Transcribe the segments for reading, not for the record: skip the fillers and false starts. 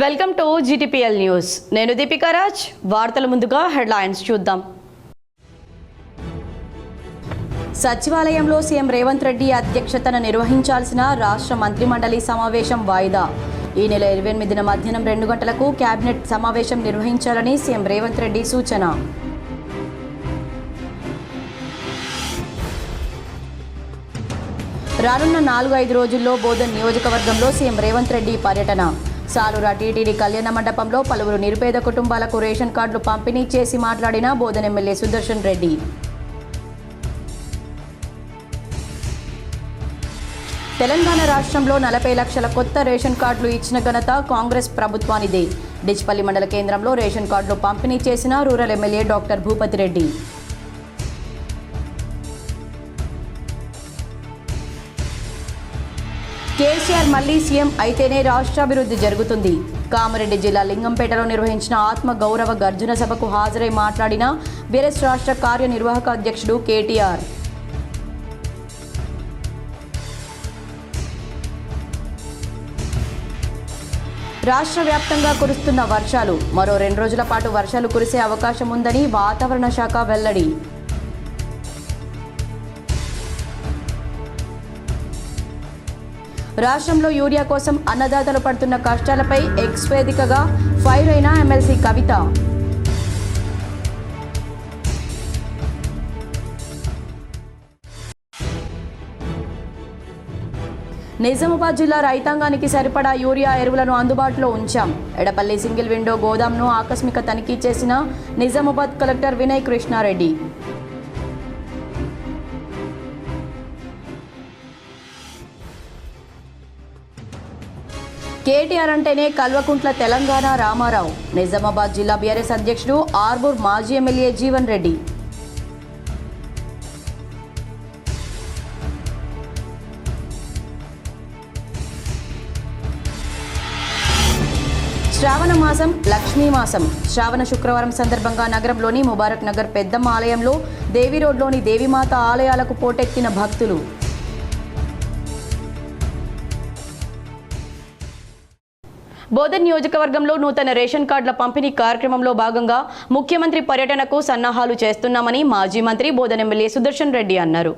Welcome to GTPL news. నేను దీపికా రాజ్. వార్తల ముందుగా హెడ్లైన్స్ చూద్దాం. సచివాలయంలో సీఎం రేవంత్ రెడ్డి అధ్యక్షతన నిర్వహించాల్సిన రాష్ట్ర మంత్రిమండలి సమావేశం వాయిదా. ఈ నెల 28న మధ్యాహ్నం 2 గంటలకు కేబినెట్ సమావేశం నిర్వహించాలని సీఎం రేవంత్ రెడ్డి సూచన. రానున్న 4-5 రోజుల్లో బోధన్ నియోజకవర్గంలో సీఎం రేవంత్ రెడ్డి పర్యటన. సాలూరా టీటీడీ కళ్యాణ మండపంలో పలువురు నిరుపేద కుటుంబాలకు రేషన్ కార్డులు పంపిణీ చేసి మాట్లాడిన బోధన్ ఎమ్మెల్యే సుదర్శన్ రెడ్డి. తెలంగాణ రాష్ట్రంలో 40 లక్షల కొత్త రేషన్ కార్డులు ఇచ్చిన ఘనత కాంగ్రెస్ ప్రభుత్వానిదే. డిచ్పల్లి మండల కేంద్రంలో రేషన్ కార్డులు పంపిణీ చేసిన rural MLA doctor Bhupathi Reddy. KCR మళ్లీ సీఎం అయితేనే రాష్ట్రాభివృద్ధి జరుగుతుంది. కామారెడ్డి జిల్లా లింగంపేటలో నిర్వహించిన ఆత్మ గౌరవ గర్జన సభకు హాజరై మాట్లాడిన బీఆర్ఎస్ రాష్ట్ర కార్యనిర్వాహక అధ్యక్షుడు కేటీఆర్. రాష్ట్ర వ్యాప్తంగా కురుస్తున్న వర్షాలు. మరో 2 రోజుల పాటు వర్షాలు కురిసే అవకాశం ఉందని వాతావరణ శాఖ వెల్లడి. రాష్ట్రంలో యూరియా కోసం అన్నదాతలు పడుతున్న కష్టాలపై ఎక్స్ వేదికగా ఫైర్ అయిన ఎమ్మెల్సీ కవిత. నిజామాబాద్ జిల్లా రైతాంగానికి సరిపడా యూరియా ఎరువులను అందుబాటులో ఉంచాం. ఎడపల్లి సింగిల్ విండో గోదాంను ఆకస్మిక తనిఖీ చేసిన నిజామాబాద్ కలెక్టర్ వినయ్ కృష్ణారెడ్డి. కేటీఆర్ అంటేనే కల్వకుంట్ల తెలంగాణ రామారావు. నిజామాబాద్ జిల్లా బీఆర్ఎస్ అధ్యక్షుడు ఆర్బూర్ మాజీ ఎమ్మెల్యే జీవన్ రెడ్డి. శ్రావణ మాసం లక్ష్మీ మాసం. శ్రావణ శుక్రవారం సందర్భంగా నగరంలోని ముబారక్ నగర్ పెద్దమ్మ ఆలయంలో దేవి రోడ్లోని దేవిమాత ఆలయాలకు పోటెత్తిన భక్తులు. బోధన్ నియోజకవర్గంలో నూతన రేషన్ కార్డుల పంపిణీ కార్యక్రమంలో భాగంగా ముఖ్యమంత్రి పర్యటనకు సన్నాహాలు చేస్తున్నామని మాజీ మంత్రి బోధన్ ఎమ్మెల్యే సుదర్శన్ రెడ్డి అన్నారు.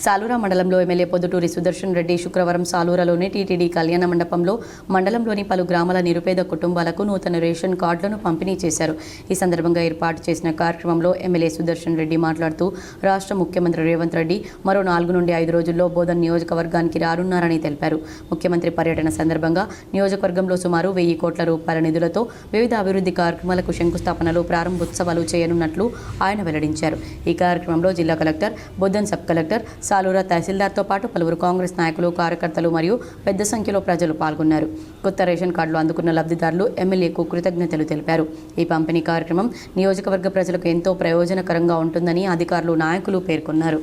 సాలూరా మండలంలో ఎమ్మెల్యే పొద్దుటూరి సుదర్శన్ రెడ్డి శుక్రవారం సాలూరాలోని టీటీడీ కళ్యాణ మండపంలో మండలంలోని పలు గ్రామాల నిరుపేద కుటుంబాలకు నూతన రేషన్ కార్డులను పంపిణీ చేశారు. ఈ సందర్భంగా ఏర్పాటు చేసిన కార్యక్రమంలో ఎమ్మెల్యే సుదర్శన్ రెడ్డి మాట్లాడుతూ రాష్ట్ర ముఖ్యమంత్రి రేవంత్ రెడ్డి మరో 4 నుండి 5 రోజుల్లో బోధన్ నియోజకవర్గానికి రానున్నారని తెలిపారు. ముఖ్యమంత్రి పర్యటన సందర్భంగా నియోజకవర్గంలో సుమారు 1000 కోట్ల రూపాయల నిధులతో వివిధ అభివృద్ధి కార్యక్రమాలకు శంకుస్థాపనలు ప్రారంభోత్సవాలు చేయనున్నట్లు ఆయన వెల్లడించారు. ఈ కార్యక్రమంలో జిల్లా collector, Bodhan sub collector, Salura తహసీల్దార్తో పాటు పలువురు కాంగ్రెస్ నాయకులు, కార్యకర్తలు మరియు పెద్ద సంఖ్యలో ప్రజలు పాల్గొన్నారు. కొత్త రేషన్ కార్డులు అందుకున్న లబ్ధిదారులు ఎమ్మెల్యేకు కృతజ్ఞతలు తెలిపారు. ఈ పంపిణీ కార్యక్రమం నియోజకవర్గ ప్రజలకు ఎంతో ప్రయోజనకరంగా ఉంటుందని అధికారులు, నాయకులు పేర్కొన్నారు.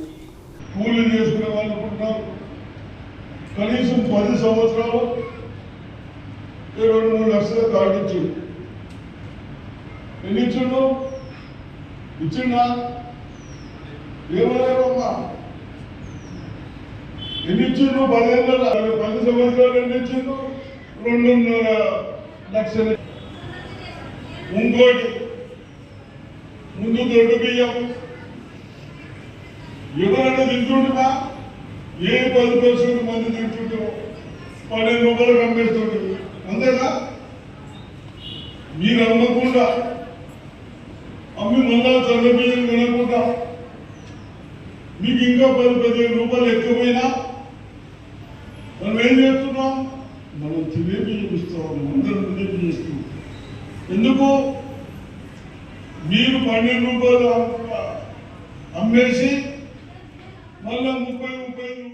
ఎన్ని ఇచ్చిండ్రు 10 సంవత్సరాలు ఎన్ని ఇచ్చిండ్రు 2.5 లక్షలు. ఇంకోటి ముందు దొడ్డు బియ్యం ఎవరైనా తింటుంటున్నా ఏ 10% మంది తింటుంటారు, 12 రూపాయలు అమ్మేస్తుంటారు. అంతేనా? మీరు అమ్మకుండా అమ్మి మళ్ళా చల్ల బియ్యం కొనకుండా మీకు ఇంకా 10-15 రూపాయలు ఎక్కువైనా మనం ఏం చేస్తున్నాం? మనం తినే బియ్యం ఇస్తాం, అందరం తినే బియ్యం ఇస్తాం. ఎందుకు? మీరు 12 రూపాయలు అమ్మేసి మళ్ళా 30 రూపాయలు.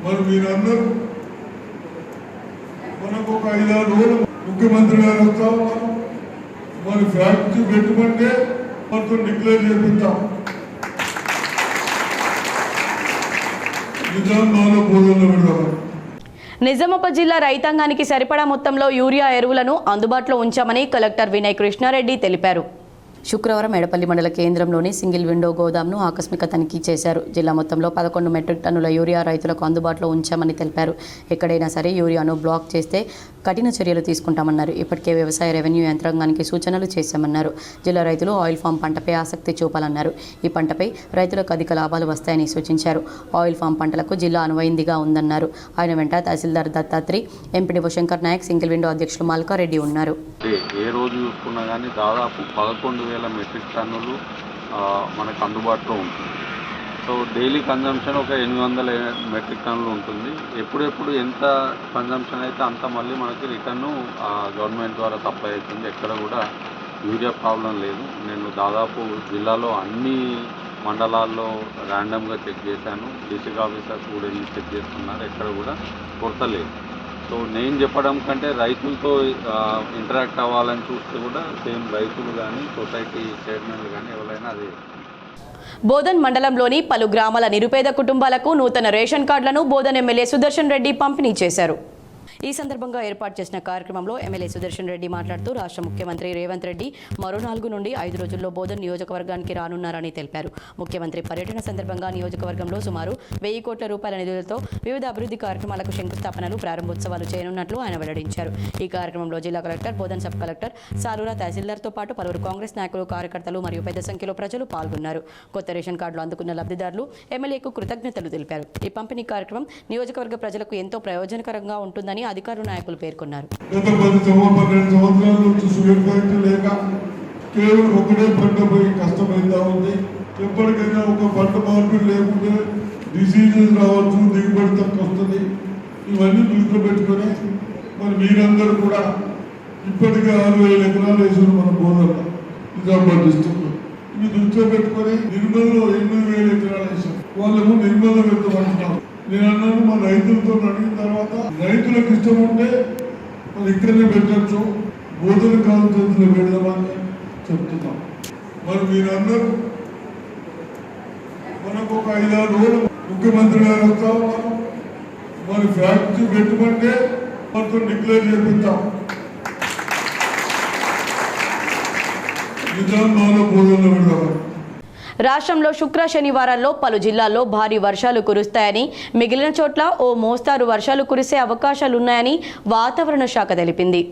మరి మీరందరూ మనకు ఒక 5-6 రోజులు ముఖ్యమంత్రి గారు వస్తా ఉన్నారు. మరి ఫ్యాక్టరీ పెట్టుకుంటే మొత్తం డిక్లేర్ చేపిస్తాం. నిజామాబాద్ జిల్లా రైతాంగానికి సరిపడా మొత్తంలో యూరియా ఎరువులను అందుబాటులో ఉంచామని కలెక్టర్ వినయ్ కృష్ణారెడ్డి తెలిపారు. శుక్రవారం ఎడపల్లి మండల కేంద్రంలోని సింగిల్ విండో గోదాంను ఆకస్మిక తనిఖీ చేశారు. జిల్లా మొత్తంలో 11 మెట్రిక్ టన్నుల యూరియా రైతులకు అందుబాటులో ఉంచామని తెలిపారు. ఎక్కడైనా సరే యూరియాను బ్లాక్ చేస్తే కఠిన చర్యలు తీసుకుంటామన్నారు. ఇప్పటికే వ్యవసాయ రెవెన్యూ యంత్రాంగానికి సూచనలు చేశామన్నారు. జిల్లా రైతులు ఆయిల్ ఫామ్ పంటపై ఆసక్తి చూపాలన్నారు. ఈ పంటపై రైతులకు అధిక లాభాలు వస్తాయని సూచించారు. ఆయిల్ ఫామ్ పంటలకు జిల్లా అనువైందిగా ఉందన్నారు. ఆయన వెంట tahsildar Dattatri, MPDO Shankar Naik, single window అధ్యక్షులు మల్కారెడ్డి ఉన్నారు. ఏ రోజు చూసుకున్నా కానీ దాదాపు 11,000 మెట్రిక్ టన్నులు మనకు అందుబాటులో ఉంటుంది. సో డైలీ కన్జంప్షన్ ఒక 800 మెట్రిక్ టన్నులు ఉంటుంది. ఎప్పుడెప్పుడు ఎంత కన్జంప్షన్ అయితే అంత మళ్ళీ మనకి రిటర్ను గవర్నమెంట్ ద్వారా సప్లై అవుతుంది. ఎక్కడ కూడా యూరియా ప్రాబ్లం లేదు. నేను దాదాపు జిల్లాలో అన్ని మండలాల్లో ర్యాండమ్గా చెక్ చేశాను. డిస్ట్రిక్ట్ ఆఫీసర్స్ కూడా వెళ్ళి చెక్ చేస్తున్నారు. ఎక్కడ కూడా కొరత లేదు. సో నేను చెప్పడం కంటే రైతులతో ఇంటరాక్ట్ అవ్వాలని చూస్తే కూడా సేమ్ రైతులు కానీ సొసైటీ చైర్మన్లు కానీ ఎవరైనా అదే. బోధన్ మండలంలోని పలు గ్రామాల నిరుపేద కుటుంబాలకు నూతన రేషన్ కార్డులను బోధన్ ఎమ్మెల్యే సుదర్శన్ రెడ్డి పంపిణీ చేశారు. ఈ సందర్భంగా ఏర్పాటు చేసిన కార్యక్రమంలో ఎమ్మెల్యే సుదర్శన్ రెడ్డి మాట్లాడుతూ రాష్ట్ర ముఖ్యమంత్రి రేవంత్ రెడ్డి మరో 4 నుండి 5 రోజుల్లో బోధన్ నియోజకవర్గానికి రానున్నారని తెలిపారు. ముఖ్యమంత్రి పర్యటన సందర్భంగా నియోజకవర్గంలో సుమారు 1,000 కోట్ల రూపాయల నిధులతో వివిధ అభివృద్ధి కార్యక్రమాలకు శంకుస్థాపనలు, ప్రారంభోత్సవాలు చేయనున్నట్లు ఆయన వెల్లడించారు. ఈ కార్యక్రమంలో జిల్లా collector, Bodhan sub collector, Salura తహసీల్దార్తో పాటు పలువురు కాంగ్రెస్ నాయకులు, కార్యకర్తలు మరియు పెద్ద సంఖ్యలో ప్రజలు పాల్గొన్నారు. కొత్త రేషన్ కార్డులు అందుకున్న లబ్ధిదారులు ఎమ్మెల్యేకు కృతజ్ఞతలు తెలిపారు. ఈ పంపిణీ కార్యక్రమం నియోజకవర్గ ప్రజలకు ఎంతో ప్రయోజనకరంగా ఉంటుందని అధికారులు, నాయకులు పేర్కొన్నారు. గత 12 సంవత్సరాల నుంచి షుగర్ ఫ్యాక్టరీ లేక కేవలం ఒకటే పంట పోయి కష్టమైతా ఉంది. ఎప్పటికైనా ఒక పంట మార్పిడి లేకుంటే డిసీజెస్ రావచ్చు, దిగుబడి తక్కువ వస్తుంది. ఇవన్నీ దృష్టిలో పెట్టుకొని మరి మీరందరూ కూడా ఇప్పటికే 6,000 ఎకరాలు వేసారు మన బోధన నిజామాబాద్ డిస్ట్రిక్ట్. ఇవి దృష్టిలో పెట్టుకొని నిర్మల్లో 8,000 ఎకరాలు వేసారు. వాళ్ళకు నిర్మల్లో పెట్టమంటున్నారు. నేను అన్నాను, మా రైతులతో అడిగిన తర్వాత రైతులకు ఇష్టం ఉంటే మరి ఇక్కడనే పెట్టచ్చు, బోధన కాన్ఫరెన్స్లో పెడదామని చెప్తున్నాం. మరి మీరందరూ మనకు ఒక 5-6 రోజులు ముఖ్యమంత్రి గారు వస్తా ఉన్నారు. మరి ఫ్యాక్టరీ పెట్టుకుంటే మనతో డిక్లేర్ చేపిద్దాం. నిజాంలో బోధనలో పెడదామని. రాష్ట్రంలో శుక్ర, శనివారాల్లో పలు జిల్లాల్లో భారీ వర్షాలు కురుస్తాయని, మిగిలిన చోట్ల ఓ మోస్తారు వర్షాలు కురిసే అవకాశాలున్నాయని వాతావరణ శాఖ తెలిపింది.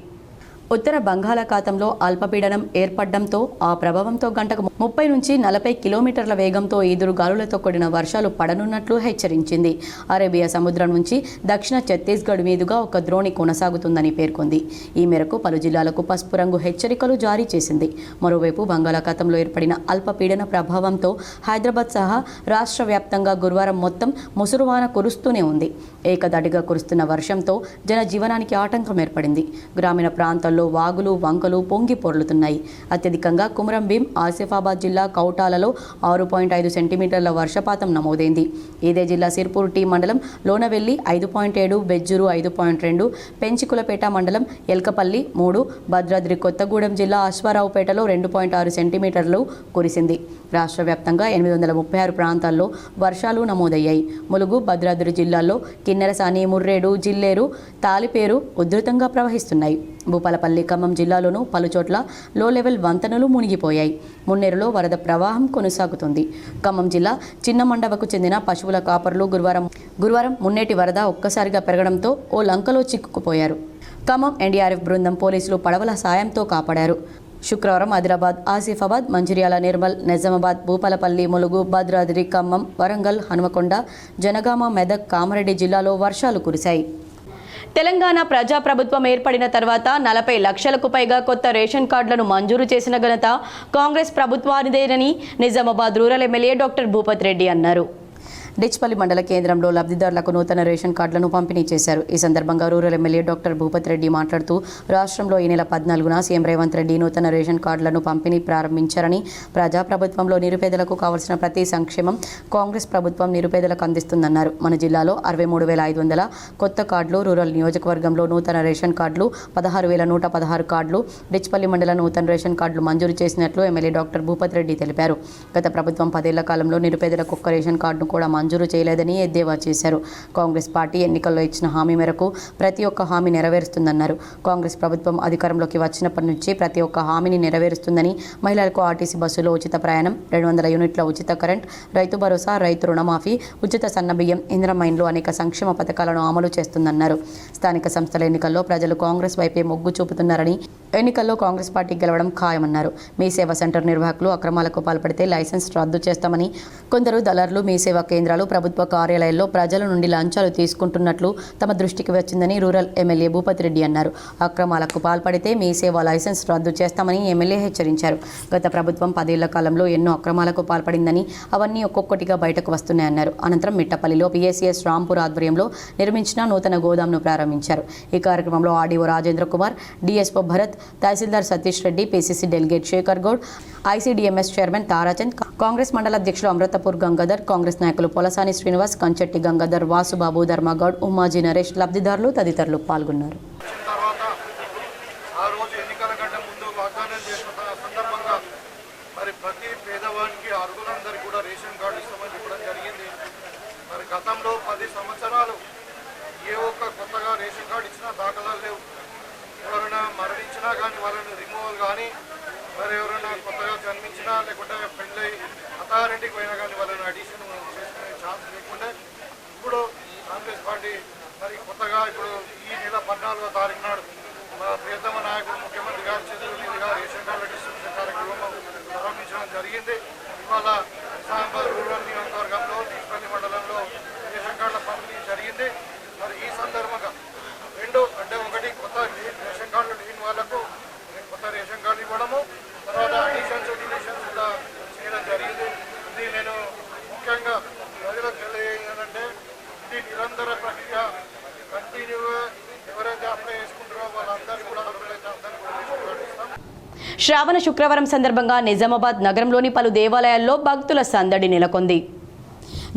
ఉత్తర బంగాళాఖాతంలో అల్పపీడనం ఏర్పడడంతో ఆ ప్రభావంతో గంటకు 30 నుంచి 40 కిలోమీటర్ల వేగంతో ఈదురు గాలులతో కూడిన వర్షాలు పడనున్నట్లు హెచ్చరించింది. అరేబియా సముద్రం నుంచి దక్షిణ ఛత్తీస్గఢ్ మీదుగా ఒక ద్రోణి కొనసాగుతుందని పేర్కొంది. ఈ మేరకు పలు జిల్లాలకు పసుపు రంగు హెచ్చరికలు జారీ చేసింది. మరోవైపు బంగాళాఖాతంలో ఏర్పడిన అల్పపీడన ప్రభావంతో హైదరాబాద్ సహా రాష్ట్ర వ్యాప్తంగా గురువారం మొత్తం ముసురువాన కురుస్తూనే ఉంది. ఏకదాటిగా కురుస్తున్న వర్షంతో జనజీవనానికి ఆటంకం ఏర్పడింది. గ్రామీణ ప్రాంతాల్లో వాగులు, వంకలు పొంగి పొర్లుతున్నాయి. అత్యధికంగా కుమరం భీం, ఆసిఫాబాద్ జిల్లా కౌటాలలో 6.5 సెంటీమీటర్ల వర్షపాతం నమోదైంది. ఇదే జిల్లా సిర్పూర్ టీ మండలం లోనవెల్లి 5.7, బెజ్జూరు 5.2, పెంచికులపేట మండలం ఎల్కపల్లి 3, భద్రాద్రి కొత్తగూడెం జిల్లా అశ్వారావుపేటలో 2.6 సెంటీమీటర్లు కురిసింది. రాష్ట్ర వ్యాప్తంగా 836 ప్రాంతాల్లో వర్షాలు నమోదయ్యాయి. ములుగు, భద్రాద్రి జిల్లాల్లో కిన్నెరసాని, ముర్రేడు, జిల్లేరు, తాలిపేరు ఉధృతంగా ప్రవహిస్తున్నాయి. భూపాలపల్లి, ఖమ్మం జిల్లాలోనూ పలుచోట్ల లో లెవెల్ వంతెనలు మునిగిపోయాయి. మున్నేరులో వరద ప్రవాహం కొనసాగుతుంది. ఖమ్మం జిల్లా చిన్న మండవకు చెందిన పశువుల కాపర్లు గురువారం మున్నేటి వరద ఒక్కసారిగా పెరగడంతో ఓ లంకలో చిక్కుకుపోయారు. ఖమ్మం ఎన్డీఆర్ఎఫ్ బృందం, పోలీసులు పడవల సాయంతో కాపాడారు. శుక్రవారం ఆదిలాబాద్, ఆసిఫాబాద్, మంచిర్యాల, నిర్మల్, నిజామాబాద్, భూపాలపల్లి, ములుగు, భద్రాద్రి, ఖమ్మం, వరంగల్, హనుమకొండ, జనగామ, మెదక్, కామారెడ్డి జిల్లాలో వర్షాలు కురిశాయి. తెలంగాణ ప్రజాప్రభుత్వం ఏర్పడిన తర్వాత 40 లక్షలకు పైగా కొత్త రేషన్ కార్డులను మంజూరు చేసిన ఘనత కాంగ్రెస్ ప్రభుత్వానిదేనని Nizamabad rural MLA doctor Bhupath Reddy అన్నారు. డిచ్పల్లి మండల కేంద్రంలో లబ్ధిదారులకు నూతన రేషన్ కార్డులను పంపిణీ చేశారు. ఈ సందర్భంగా rural MLA doctor Bhupath Reddy మాట్లాడుతూ రాష్ట్రంలో ఈ నెల 14న సీఎం రేవంత్ రెడ్డి నూతన రేషన్ కార్డులను పంపిణీ ప్రారంభించారని, ప్రజాప్రభుత్వంలో నిరుపేదలకు కావాల్సిన ప్రతి సంక్షేమం కాంగ్రెస్ ప్రభుత్వం నిరుపేదలకు అందిస్తుందన్నారు. మన జిల్లాలో 63,500 కొత్త కార్డులు, రూరల్ నియోజకవర్గంలో నూతన రేషన్ కార్డులు 16,116 కార్డులు, డిచ్పల్లి మండల నూతన రేషన్ కార్డులు మంజూరు చేసినట్లు ఎమ్మెల్యే డాక్టర్ భూపత్ రెడ్డి తెలిపారు. గత ప్రభుత్వం 10 ఏళ్ల కాలంలో నిరుపేదలకు ఒక్క రేషన్ కార్డును కూడా మంజూరు చేయలేదని ఎద్దేవా చేశారు. కాంగ్రెస్ పార్టీ ఎన్నికల్లో ఇచ్చిన హామీ మేరకు ప్రతి ఒక్క హామీ నెరవేరుస్తుందన్నారు. కాంగ్రెస్ ప్రభుత్వం అధికారంలోకి వచ్చినప్పటి నుంచి ప్రతి ఒక్క హామీని నెరవేరుస్తుందని, మహిళలకు ఆర్టీసీ బస్సులో ఉచిత ప్రయాణం, 200 యూనిట్ల ఉచిత కరెంట్, రైతు భరోసా, రైతు రుణమాఫీ, ఉచిత సన్నబియ్యం, ఇందిరమ్మ ఇండ్లు అనేక సంక్షేమ పథకాలను అమలు చేస్తుందన్నారు. స్థానిక సంస్థల ఎన్నికల్లో ప్రజలు కాంగ్రెస్ వైపే మొగ్గు చూపుతున్నారని, ఎన్నికల్లో కాంగ్రెస్ పార్టీ గెలవడం ఖాయమన్నారు. మీ సేవా సెంటర్ నిర్వాహకులు అక్రమాలకు పాల్పడితే లైసెన్స్ రద్దు చేస్తామని, కొందరు దళారులు మీ సేవా కేంద్రాలు, ప్రభుత్వ కార్యాలయాల్లో ప్రజల నుండి లంచాలు తీసుకుంటున్నట్లు తమ దృష్టికి వచ్చిందని రూరల్ ఎమ్మెల్యే భూపతి రెడ్డి అన్నారు. అక్రమాలకు పాల్పడితే మీ సేవా లైసెన్స్ రద్దు చేస్తామని ఎమ్మెల్యే హెచ్చరించారు. గత ప్రభుత్వం 10 ఏళ్ల కాలంలో ఎన్నో అక్రమాలకు పాల్పడిందని, అవన్నీ ఒక్కొక్కటిగా బయటకు వస్తున్నాయన్నారు. అనంతరం మిట్టపల్లిలో పిఎస్సిఎస్ రాంపూర్ ఆధ్వర్యంలో నిర్మించిన నూతన గోదాంను ప్రారంభించారు. ఈ కార్యక్రమంలో RDO Rajendra Kumar, DSO Bharath, tahsildar Satish Reddy, PCC delegate Shekar Goud, ICDMS chairman Tarachand, Congress మండల అధ్యక్షులు అమృతపూర్ గంగాధర్, కాంగ్రెస్ నాయకులు పొలసాని శ్రీనివాస్, కంచెట్టి గంగాధర్, వాసుబాబు, ధర్మగౌడ్, ఉమాజీ నరేష్, లబ్ధిదారులు తదితరులు పాల్గొన్నారు. గతంలో 10 సంవత్సరాలు ఏ ఒక్క కొత్తగా రేషన్ కార్డు ఇచ్చినా దాఖలాలు లేవు. ఎవరైనా మరణించినా కానీ వాళ్ళని రిమూవల్ కానీ, మరి ఎవరైనా కొత్తగా జన్మించినా లేకుంటే పెళ్ళై అథారిటీకి పోయినా కానీ వాళ్ళని అడిషన్ చేసుకునే ఛాన్స్ లేకుంటే, ఇప్పుడు కాంగ్రెస్ పార్టీ మరి కొత్తగా ఇప్పుడు ఈ నెల 14వ తారీఖు నాడు మా ప్రియతమ నాయకుడు ముఖ్యమంత్రి గారి చేతుల మీదుగా రేషన్ కార్డుల డిస్ట్రిబ్యూషన్ కార్యక్రమం ప్రారంభించడం జరిగింది. ఇవాళ నిజామాబాద్ రూరల్ నియోజకవర్గంలో తీపల్లి మండలంలో రేషన్ కార్డుల పంపిణీ జరిగింది. మరి ఈ సందర్భంగా ఒకటి కొత్త రేషన్ కార్డులు లేని వాళ్ళకు కొత్త రేషన్ కార్డు ఇవ్వడము, తర్వాత అడిషన్స్ డిలీషన్స్ కూడా చేయడం జరిగింది. ఇది నేను ముఖ్యంగా ప్రజలకు తెలియజేయాలంటే ఇది నిరంతర ప్రక్రియ, కంటిన్యూగా ఎవరైతే అప్లై చేసుకుంటారో వాళ్ళందరికీ కూడా అర్హులైతే అందరికీ కూడా రేషన్ కార్డు ఇస్తాం. శ్రావణ శుక్రవారం సందర్భంగా నిజామాబాద్ నగరంలోని పలు దేవాలయాల్లో భక్తుల సందడి నెలకొంది.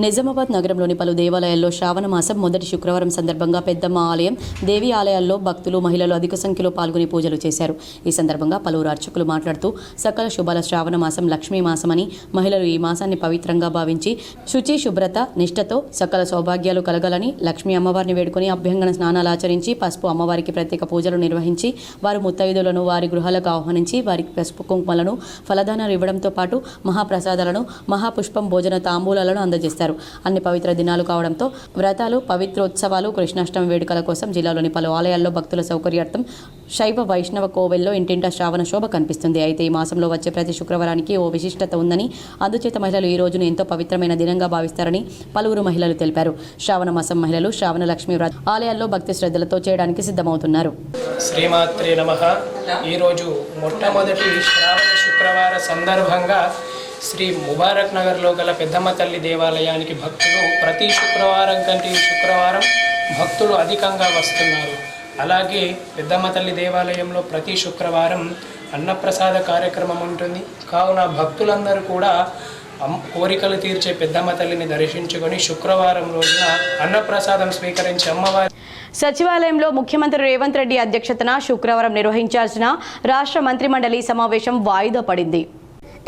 నిజామాబాద్ నగరంలోని పలు దేవాలయాల్లో శ్రావణ మాసం మొదటి శుక్రవారం సందర్భంగా పెద్దమ్మ ఆలయం, దేవి ఆలయాల్లో భక్తులు, మహిళలు అధిక సంఖ్యలో పాల్గొని పూజలు చేశారు. ఈ సందర్భంగా పలువురు అర్చకులు మాట్లాడుతూ సకల శుభాల శ్రావణ మాసం లక్ష్మీ మాసమని, మహిళలు ఈ మాసాన్ని పవిత్రంగా భావించి శుచి, శుభ్రత, నిష్ఠతో సకల సౌభాగ్యాలు కలగాలని లక్ష్మీ అమ్మవారిని వేడుకొని అభ్యంగన స్నానాలు ఆచరించి పసుపు అమ్మవారికి ప్రత్యేక పూజలు నిర్వహించి వారు ముత్తైదులను వారి గృహాలకు ఆహ్వానించి వారికి పసుపు కుంకుమలను, ఫలదానాలు ఇవ్వడంతో పాటు మహాప్రసాదాలను, మహాపుష్పం భోజన తాంబూలాలను అందజేస్తారు. అన్ని పవిత్ర దినాలు కావడంతో వ్రతాలు, పవిత్రోత్సవాలు, కృష్ణాష్టమి వేడుకల కోసం జిల్లాలోని పలు ఆలయాల్లో భక్తుల సౌకర్యార్థం శైవ వైష్ణవ కోవెల్లో ఇంటింటా శ్రావణ శోభ కనిపిస్తుంది. అయితే ఈ మాసంలో వచ్చే ప్రతి శుక్రవారానికి ఓ విశిష్టత ఉందని, అందుచేత మహిళలు ఈ రోజును ఎంతో పవిత్రమైన దినంగా భావిస్తారని పలువురు మహిళలు తెలిపారు. శ్రావణ మాసం మహిళలు శ్రావణ లక్ష్మీ వ్రత ఆలయాల్లో భక్తి శ్రద్ధలతో చేయడానికి సిద్ధమవుతున్నారు. శ్రీమాత్రే నమః. ఈరోజు మొట్టమొదటి శ్రావణ శుక్రవార సందర్భంగా శ్రీ ముబారక్ నగర్లో గల పెద్దమ్మ తల్లి దేవాలయానికి భక్తులు ప్రతి శుక్రవారం కంటే శుక్రవారం భక్తులు అధికంగా వస్తున్నారు. అలాగే పెద్దమ్మ తల్లి దేవాలయంలో ప్రతి శుక్రవారం అన్నప్రసాద కార్యక్రమం ఉంటుంది. కావున భక్తులందరూ కూడా కోరికలు తీర్చే పెద్దమ్మ తల్లిని దర్శించుకొని శుక్రవారం రోజున అన్నప్రసాదం స్వీకరించి అమ్మవారి సచివాలయంలో ముఖ్యమంత్రి రేవంత్ రెడ్డి అధ్యక్షతన శుక్రవారం నిర్వహించాల్సిన రాష్ట్ర మంత్రిమండలి సమావేశం వాయిదా పడింది.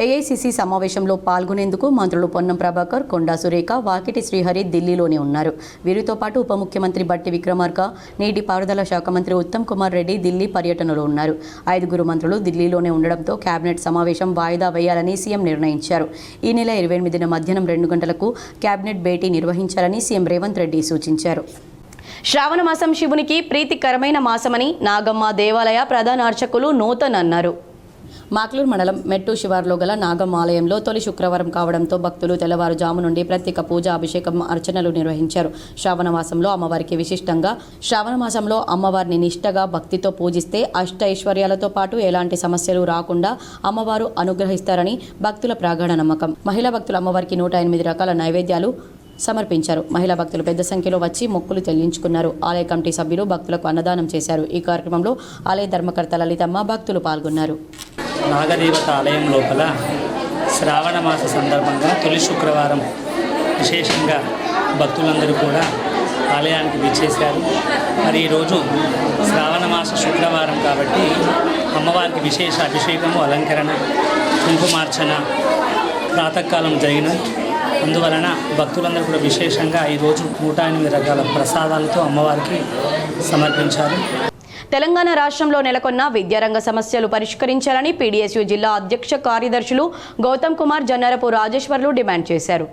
ఏఐసిసి సమావేశంలో పాల్గొనేందుకు మంత్రులు పొన్నం ప్రభాకర్, కొండా సురేఖ, వాకిటి శ్రీహరి ఢిల్లీలోనే ఉన్నారు. వీరితో పాటు ఉప ముఖ్యమంత్రి బట్టి విక్రమార్క, నీటిపారుదల శాఖ మంత్రి ఉత్తమ్ కుమార్ రెడ్డి ఢిల్లీ పర్యటనలో ఉన్నారు. 5 మంత్రులు ఢిల్లీలోనే ఉండడంతో కేబినెట్ సమావేశం వాయిదా వేయాలని సీఎం నిర్ణయించారు. ఈ నెల 28న మధ్యాహ్నం 2 గంటలకు కేబినెట్ భేటీ నిర్వహించాలని సీఎం రేవంత్ రెడ్డి సూచించారు. శ్రావణ మాసం శివునికి ప్రీతికరమైన మాసమని నాగమ్మ దేవాలయ ప్రధాన అర్చకులు నూతన్ అన్నారు. మాక్లూర్ మండలం మెట్టు శివార్లో గల నాగమ్మ ఆలయంలో తొలి శుక్రవారం కావడంతో భక్తులు తెల్లవారుజాము నుండి ప్రత్యేక పూజ, అభిషేకం, అర్చనలు నిర్వహించారు. శ్రావణ మాసంలో అమ్మవారిని నిష్ఠగా భక్తితో పూజిస్తే అష్ట ఐశ్వర్యాలతో పాటు ఎలాంటి సమస్యలు రాకుండా అమ్మవారు అనుగ్రహిస్తారని భక్తుల ప్రగాఢ నమ్మకం. మహిళా భక్తులు అమ్మవారికి 108 రకాల నైవేద్యాలు సమర్పించారు. మహిళా భక్తులు పెద్ద సంఖ్యలో వచ్చి మొక్కులు చెల్లించుకున్నారు. ఆలయ కమిటీ సభ్యులు భక్తులకు అన్నదానం చేశారు. ఈ కార్యక్రమంలో ఆలయ ధర్మకర్త లలితమ్మ, భక్తులు పాల్గొన్నారు. నాగదేవత ఆలయం లోపల శ్రావణ మాస సందర్భంగా తొలి శుక్రవారం విశేషంగా భక్తులందరూ కూడా ఆలయానికి విచ్చేశారు. మరి ఈరోజు శ్రావణ మాస శుక్రవారం కాబట్టి అమ్మవారికి విశేష అభిషేకము, అలంకరణ, కుంకుమార్చన ప్రాతకాలం జరిగిన అందువలన భక్తులందరూ కూడా విశేషంగా ఈరోజు 108 రకాల ప్రసాదాలతో అమ్మవారికి సమర్పించారు. తెలంగాణ రాష్ట్రంలో నెలకొన్న విద్యారంగ సమస్యలు పరిష్కరించాలని పీడీఎస్యూ జిల్లా అధ్యక్ష కార్యదర్శులు గౌతమ్ కుమార్, జన్నరపు రాజేశ్వర్లు డిమాండ్ చేశారు.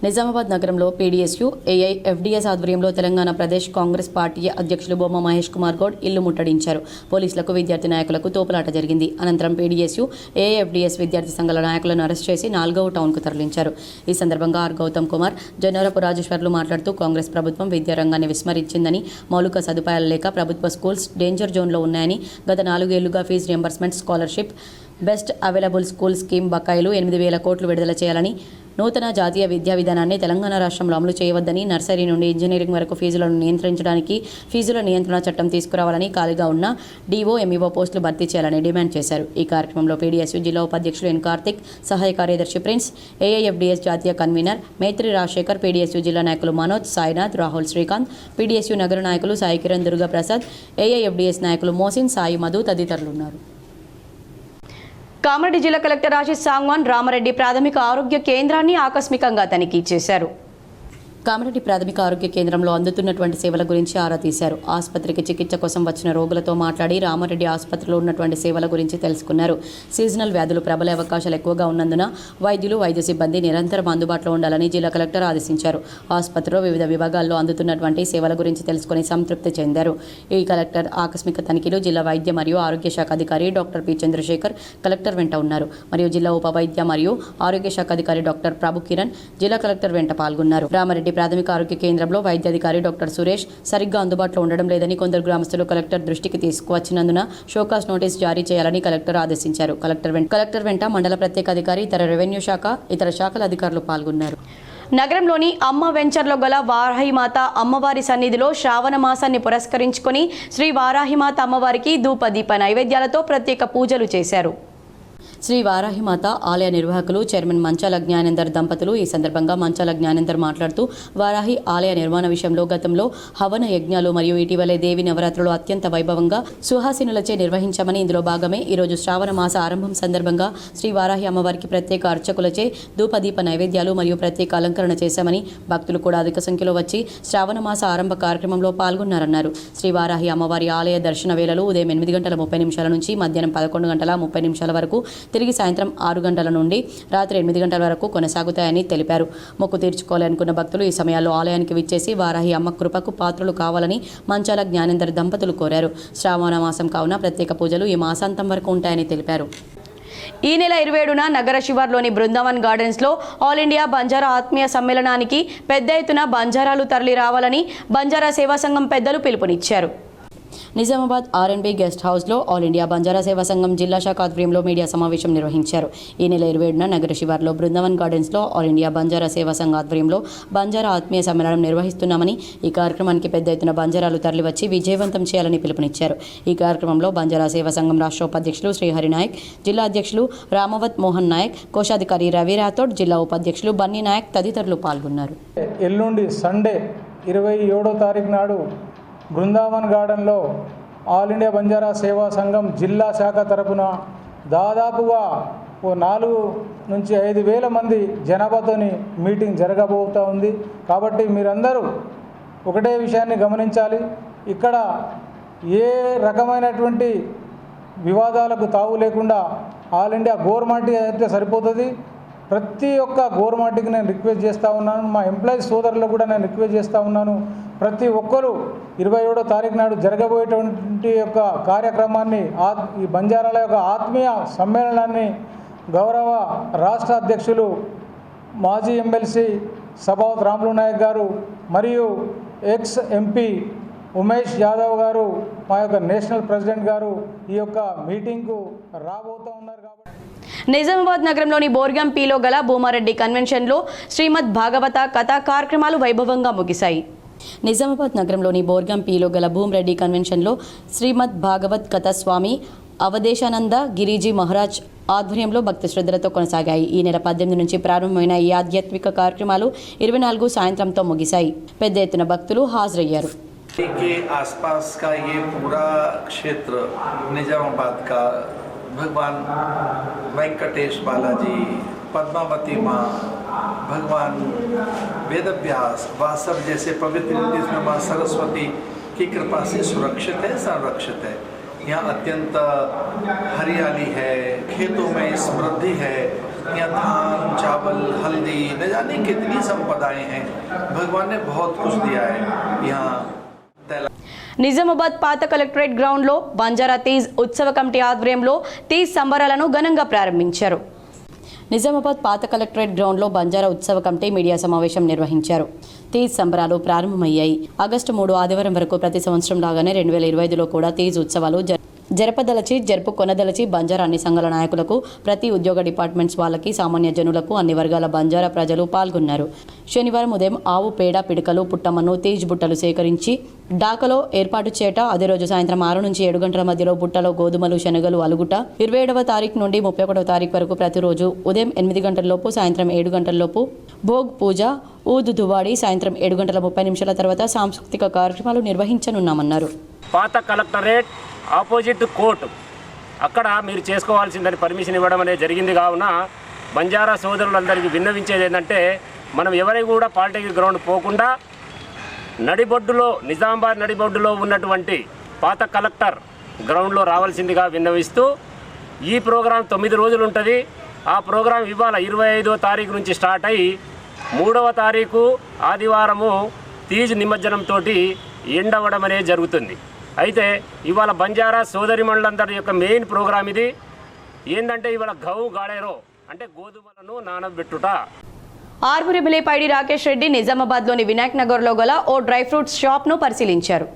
నిజామాబాద్ నగరంలో పీడీఎస్యూ ఏఐఎఫ్డీఎస్ ఆధ్వర్యంలో తెలంగాణ ప్రదేశ్ కాంగ్రెస్ పార్టీ అధ్యక్షులు బొమ్మ మహేష్ కుమార్ గౌడ్ ఇల్లు ముట్టడించారు. పోలీసులకు విద్యార్థి నాయకులకు తోపులాట జరిగింది. అనంతరం పీడీఎస్యూ ఏఐఎఫ్డీఎస్ విద్యార్థి సంఘాల నాయకులను అరెస్ట్ చేసి 4వ టౌన్కు తరలించారు. ఈ సందర్భంగా గౌతమ్ కుమార్, జన్నరపు రాజేశ్వర్లు మాట్లాడుతూ కాంగ్రెస్ ప్రభుత్వం విద్యారంగాన్ని విస్మరించిందని, మౌలిక సదుపాయాలు లేక ప్రభుత్వ స్కూల్స్ డేంజర్ జోన్లో ఉన్నాయని, గత 4 ఏళ్లుగా fee reimbursement, scholarship, best available school scheme బకాయిలు 8,000 కోట్లు విడుదల చేయాలని, నూతన జాతీయ విద్యా విధానాన్ని తెలంగాణ రాష్ట్రంలో అమలు చేయవద్దని, నర్సరీ నుండి ఇంజనీరింగ్ వరకు ఫీజులను నియంత్రించడానికి ఫీజుల నియంత్రణ చట్టం తీసుకురావాలని, ఖాళీగా ఉన్న డీఓ, ఎంఈఓ పోస్టులు భర్తీ చేయాలని డిమాండ్ చేశారు. ఈ కార్యక్రమంలో పీడీఎస్యూ జిల్లా ఉపాధ్యక్షులు ఎన్ కార్తిక్, సహాయ కార్యదర్శి ప్రిన్స్, ఏఐఎఫ్డీఎస్ జాతీయ కన్వీనర్ మేత్రి రాజశేఖర్, పీడీఎస్యూ జిల్లా నాయకులు మనోజ్, సాయినాథ్, రాహుల్, శ్రీకాంత్, పీడీఎస్యూ నగర నాయకులు సాయి కిరణ్, దుర్గాప్రసాద్, ఏఐఎఫ్డీఎస్ నాయకులు మోసిన్, సాయి మధు తదితరులు ఉన్నారు. కామారెడ్డి జిల్లా కలెక్టర్ ఆశీష్ సాంగ్వాన్ రామారెడ్డి ప్రాథమిక ఆరోగ్య కేంద్రాన్ని ఆకస్మికంగా తనిఖీ చేశారు. కామారెడ్డి ప్రాథమిక ఆరోగ్య కేంద్రంలో అందుతున్నటువంటి సేవల గురించి ఆరా తీశారు. ఆసుపత్రికి చికిత్స కోసం వచ్చిన రోగులతో మాట్లాడి రామారెడ్డి ఆసుపత్రిలో ఉన్నటువంటి సేవల గురించి తెలుసుకున్నారు. సీజనల్ వ్యాధులు ప్రబలే అవకాశాలు ఎక్కువగా ఉన్నందున వైద్యులు, వైద్య సిబ్బంది నిరంతరం అందుబాటులో ఉండాలని జిల్లా కలెక్టర్ ఆదేశించారు. ఆసుపత్రిలో వివిధ విభాగాల్లో అందుతున్నటువంటి సేవల గురించి తెలుసుకుని సంతృప్తి చెందారు. ఈ కలెక్టర్ ఆకస్మిక తనిఖీలు జిల్లా వైద్య మరియు ఆరోగ్య శాఖ అధికారి డాక్టర్ పి చంద్రశేఖర్ కలెక్టర్ వెంట ఉన్నారు. మరియు జిల్లా ఉప వైద్య మరియు ఆరోగ్య శాఖ అధికారి డాక్టర్ ప్రభు కిరణ్ జిల్లా కలెక్టర్ వెంట పాల్గొన్నారు. రామారెడ్డి ప్రాథమిక ఆరోగ్య కేంద్రంలో వైద్యాధికారి డాక్టర్ సురేష్ సరిగ్గా అందుబాటులో ఉండడం లేదని కొందరు గ్రామస్తులు కలెక్టర్ దృష్టికి తీసుకువచ్చినందున షోకాస్ నోటీస్ జారీ చేయాలని కలెక్టర్ ఆదేశించారు. కలెక్టర్ వెంట మండల ప్రత్యేక అధికారి, ఇతర రెవెన్యూ శాఖ, ఇతర శాఖల అధికారులు పాల్గొన్నారు. నగరంలోని అమ్మ వెంచర్లో గల వారాహిమాత అమ్మవారి సన్నిధిలో శ్రావణ మాసాన్ని పురస్కరించుకొని శ్రీ వారాహిమాత అమ్మవారికి ధూప దీప నైవేద్యాలతో ప్రత్యేక పూజలు చేశారు. శ్రీ వారాహిమాత ఆలయ నిర్వాహకులు చైర్మన్ మంచాల జ్ఞానేందర్ దంపతులు ఈ సందర్భంగా మంచాల జ్ఞానేందర్ మాట్లాడుతూ వారాహి ఆలయ నిర్మాణ విషయంలో గతంలో హవన యజ్ఞాలు మరియు ఇటీవలే దేవి నవరాత్రులు అత్యంత వైభవంగా సుహాసినులచే నిర్వహించామని, ఇందులో భాగమే ఈరోజు శ్రావణ మాస ఆరంభం సందర్భంగా శ్రీ వారాహి అమ్మవారికి ప్రత్యేక అర్చకులచే ధూపదీప నైవేద్యాలు మరియు ప్రత్యేక అలంకరణ చేశామని, భక్తులు కూడా అధిక సంఖ్యలో వచ్చి శ్రావణ మాస ఆరంభ కార్యక్రమంలో పాల్గొన్నారన్నారు. శ్రీ వారాహి అమ్మవారి ఆలయ దర్శన వేళలు ఉదయం 8:30 నుంచి మధ్యాహ్నం 11:30 వరకు, తిరిగి సాయంత్రం 6 గంటల నుండి రాత్రి 8 గంటల వరకు కొనసాగుతాయని తెలిపారు. మొక్కు తీర్చుకోవాలనుకున్న భక్తులు ఈ సమయాల్లో ఆలయానికి విచ్చేసి వారాహి అమ్మ కృపకు పాత్రలు కావాలని మంచాల జ్ఞానేందర్ దంపతులు కోరారు. శ్రావణ మాసం కావున ప్రత్యేక పూజలు ఈ మాసాంతం వరకు ఉంటాయని తెలిపారు. ఈ నెల 27న నగర శివార్లోని బృందావన్ గార్డెన్స్లో ఆల్ ఇండియా బంజారా ఆత్మీయ సమ్మేళనానికి పెద్ద ఎత్తున బంజారాలు తరలి రావాలని బంజారా సేవా సంఘం పెద్దలు పిలుపునిచ్చారు. నిజామాబాద్ ఆర్ఎన్బి గెస్ట్ హౌస్లో ఆల్ ఇండియా బంజారా సేవా సంఘం జిల్లా శాఖ ఆధ్వర్యంలో మీడియా సమావేశం నిర్వహించారు. ఈ నెల 27న నగర శివార్లో బృందావన్ గార్డెన్స్లో ఆల్ ఇండియా బంజారా సేవా సంఘ ఆధ్వర్యంలో బంజారా ఆత్మీయ సమ్మేళనం నిర్వహిస్తున్నామని, ఈ కార్యక్రమానికి పెద్ద ఎత్తున బంజారాలు తరలివచ్చి విజయవంతం చేయాలని పిలుపునిచ్చారు. ఈ కార్యక్రమంలో బంజారా సేవా సంఘం రాష్ట్ర ఉపాధ్యక్షులు శ్రీహరి నాయక్, జిల్లా అధ్యక్షులు రామవత్ మోహన్ నాయక్, కోశాధికారి రవి రాథోడ్, జిల్లా ఉపాధ్యక్షులు బన్నీ నాయక్ తదితరులు పాల్గొన్నారు. ఎల్లుండి సండే 27వ తారీఖు నాడు బృందావన్ గార్డెన్లో ఆల్ ఇండియా బంజారా సేవా సంఘం జిల్లా శాఖ తరపున దాదాపుగా 4 నుంచి 5 వేల మంది జనాభాతోని మీటింగ్ జరగబోతూ ఉంది. కాబట్టి మీరందరూ ఒకటే విషయాన్ని గమనించాలి. ఇక్కడ ఏ రకమైనటువంటి వివాదాలకు తావు లేకుండా ఆల్ ఇండియా గవర్నమెంట్ అయితే సరిపోతుంది. ప్రతి ఒక్క గవర్నమెంట్కి నేను రిక్వెస్ట్ చేస్తూ ఉన్నాను, మా ఎంప్లాయీస్ సోదరులకు కూడా నేను రిక్వెస్ట్ చేస్తూ ఉన్నాను. ప్రతి ఒక్కరూ 27వ తారీఖు నాడు జరగబోయేటువంటి యొక్క కార్యక్రమాన్ని, ఈ బంజారాల యొక్క ఆత్మీయ సమ్మేళనాన్ని గౌరవ రాష్ట్ర అధ్యక్షులు మాజీ ఎమ్మెల్సీ సభావత్ రాములు నాయక్ గారు మరియు ఎక్స్ ఎంపీ ఉమేష్ యాదవ్ గారు, మా యొక్క నేషనల్ ప్రెసిడెంట్ గారు ఈ యొక్క మీటింగ్కు రాబోతూ ఉన్నారు. కాబట్టి నిజామాబాద్ నగరంలోని బోర్గంపీలో గల భూమారెడ్డి కన్వెన్షన్లో శ్రీమద్ భాగవత కథా కార్యక్రమాలు వైభవంగా ముగిశాయి. నిజామాబాద్ నగరంలోని బోర్గంపీలో గల భూమరెడ్డి కన్వెన్షన్లో శ్రీమద్ భాగవత్ కథ స్వామి అవధేశానంద గిరిజీ మహారాజ్ ఆధ్వర్యంలో భక్తి శ్రద్ధలతో కొనసాగాయి. ఈ నెల 18 నుంచి ప్రారంభమైన ఈ ఆధ్యాత్మిక కార్యక్రమాలు 24 సాయంత్రంతో ముగిశాయి. పెద్ద ఎత్తున భక్తులు హాజరయ్యారు. के आसपास का ये पूरा क्षेत्र निजामाबाद का भगवान वेंकटेश बालाजी, पद्मावती माँ, भगवान वेदव्यास वासव जैसे पवित्र जिसमें माँ सरस्वती की कृपा से सुरक्षित है, संरक्षित है। यहाँ अत्यंत हरियाली है, खेतों में समृद्धि है, यहाँ धान चावल हल्दी न जाने कितनी संपदाएं हैं। भगवान ने बहुत कुछ दिया है। यहाँ నిజామాబాద్ పాత కలెక్టరేట్ గ్రౌండ్లో బంజారా తీజ్ ఉత్సవ కమిటీ ఆధ్వర్యంలో తీజ్ సంబరాలను ఘనంగా ప్రారంభించారు. నిజామాబాద్ పాత కలెక్టరేట్ గ్రౌండ్లో బంజారా ఉత్సవ కమిటీ మీడియా సమావేశం నిర్వహించారు. తీజ్ సంబరాలు ప్రారంభమయ్యాయి. ఆగస్టు 3 ఆదివారం వరకు ప్రతి సంవత్సరం లాగానే 2025లో కూడా తీజ్ ఉత్సవాలు జరుపుకొనదలచి బంజారా అన్ని సంఘాల నాయకులకు, ప్రతి ఉద్యోగ డిపార్ట్మెంట్స్ వాళ్ళకి, సామాన్య జనులకు, అన్ని వర్గాల బంజారా ప్రజలు పాల్గొన్నారు. శనివారం ఉదయం ఆవు పేడ, పిడకలు, పుట్టమన్ను, తీజ్ బుట్టలు సేకరించి డాకలో ఏర్పాటు చేయట. అదే రోజు సాయంత్రం 6 నుంచి 7 గంటల మధ్యలో బుట్టలో గోధుమలు, శనగలు అలుగుట. 27వ తారీఖు నుండి 31వ తారీఖు వరకు ప్రతిరోజు ఉదయం 8 గంటలలోపు, సాయంత్రం 7 గంటలలోపు భోగ్ పూజ, ఊదు దువాడి, సాయంత్రం 7 గంటల 30 నిమిషాల తర్వాత సాంస్కృతిక కార్యక్రమాలు నిర్వహించనున్నామన్నారు. పాత కలెక్టరేట్ ఆపోజిట్ కోర్టు అక్కడ మీరు చేసుకోవాల్సిందని పర్మిషన్ ఇవ్వడం అనేది జరిగింది. కావున బంజారా సోదరులందరికీ విన్నవించేది ఏంటంటే, మనం ఎవరి కూడా పాలిటెక్నిక్ గ్రౌండ్ పోకుండా నడిబొడ్డులో, నిజామాబాద్ నడిబొడ్డులో ఉన్నటువంటి పాత కలెక్టర్ గ్రౌండ్లో రావాల్సిందిగా విన్నవిస్తూ, ఈ ప్రోగ్రాం 9 రోజులు ఉంటుంది. ఆ ప్రోగ్రాం ఇవాళ 25వ తారీఖు నుంచి స్టార్ట్ అయ్యి 3వ తారీఖు ఆదివారము తీజ్ నిమజ్జనంతో ఎండ్ అవ్వడం అనేది జరుగుతుంది. అయితే ఇవాళ బంజారా సోదరిమణులందరి యొక్క మెయిన్ ప్రోగ్రాం ఇది ఏంటంటే, ఇవాళ గౌ గాడేరో అంటే గోధుమలను నానబెట్టుట. ఆర్మూర్ ఎమ్మెల్యే పైడి రాకేష్ రెడ్డి నిజామాబాద్లోని వినాయక్ నగర్లో గల ఓ డ్రై ఫ్రూట్స్ షాప్ను పరిశీలించారు.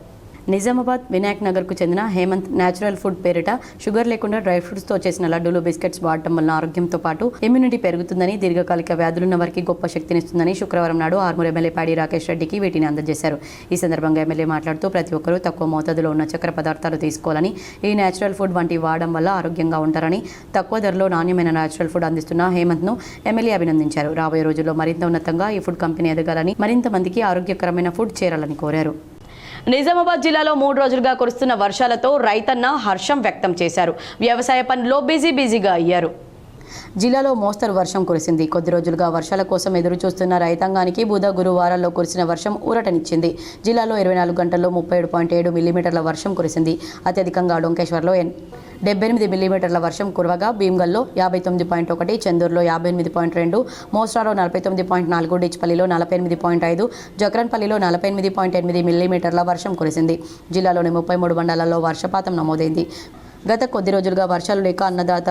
నిజామాబాద్ వినాయక్ నగర్కు చెందిన హేమంత్ న్యాచురల్ ఫుడ్ పేరిట షుగర్ లేకుండా డ్రై ఫ్రూట్స్తో చేసిన లడ్డూలు, బిస్కెట్స్ వాడటం వలన ఆరోగ్యంతో పాటు ఇమ్యూనిటీ పెరుగుతుందని, దీర్ఘకాలిక వ్యాధులున్న వారికి గొప్ప శక్తినిస్తుందని శుక్రవారం నాడు ఆర్మూర్ ఎమ్మెల్యే పైడి రాకేష్ రెడ్డికి వీటిని అందజేశారు. ఈ సందర్భంగా ఎమ్మెల్యే మాట్లాడుతూ, ప్రతి ఒక్కరూ తక్కువ మోతాదులో ఉన్న చక్కెర పదార్థాలు తీసుకోవాలని, ఈ న్యాచురల్ ఫుడ్ వంటి వాడడం వల్ల ఆరోగ్యంగా ఉంటారని, తక్కువ ధరలో నాణ్యమైన న్యాచురల్ ఫుడ్ అందిస్తున్న హేమంత్ను ఎమ్మెల్యే అభినందించారు. రాబోయే రోజుల్లో మరింత ఉన్నతంగా ఈ ఫుడ్ కంపెనీ ఎదగాలని, మరింత మందికి ఆరోగ్యకరమైన ఫుడ్ చేరాలని కోరారు. నిజామాబాద్ జిల్లాలో 3 రోజులుగా కురుస్తున్న వర్షాలతో రైతన్న హర్షం వ్యక్తం చేశారు. వ్యవసాయ పనుల్లో బిజీగా అయ్యారు. జిల్లాలో మోస్తరు వర్షం కురిసింది. కొద్ది రోజులుగా వర్షాల కోసం ఎదురు చూస్తున్న రైతాంగానికి బుధ, గురువారాల్లో కురిసిన వర్షం ఊరటనిచ్చింది. జిల్లాలో 24 గంటల్లో 37.7 మిల్లీమీటర్ల వర్షం కురిసింది. అత్యధికంగా డొంకేశ్వర్లో 78 మిల్లీమీటర్ల వర్షం కురవగా, భీమ్గల్లో 59.1, చెందూరులో 58.2, మోస్రాలో 49.4, డిచ్పల్లిలో 48.5, జక్రన్పల్లిలో 48.8 మిల్లీమీటర్ల వర్షం కురిసింది. జిల్లాలోని 33 మండలాల్లో వర్షపాతం నమోదైంది. గత కొద్ది రోజులుగా వర్షాలు లేక అన్నదాత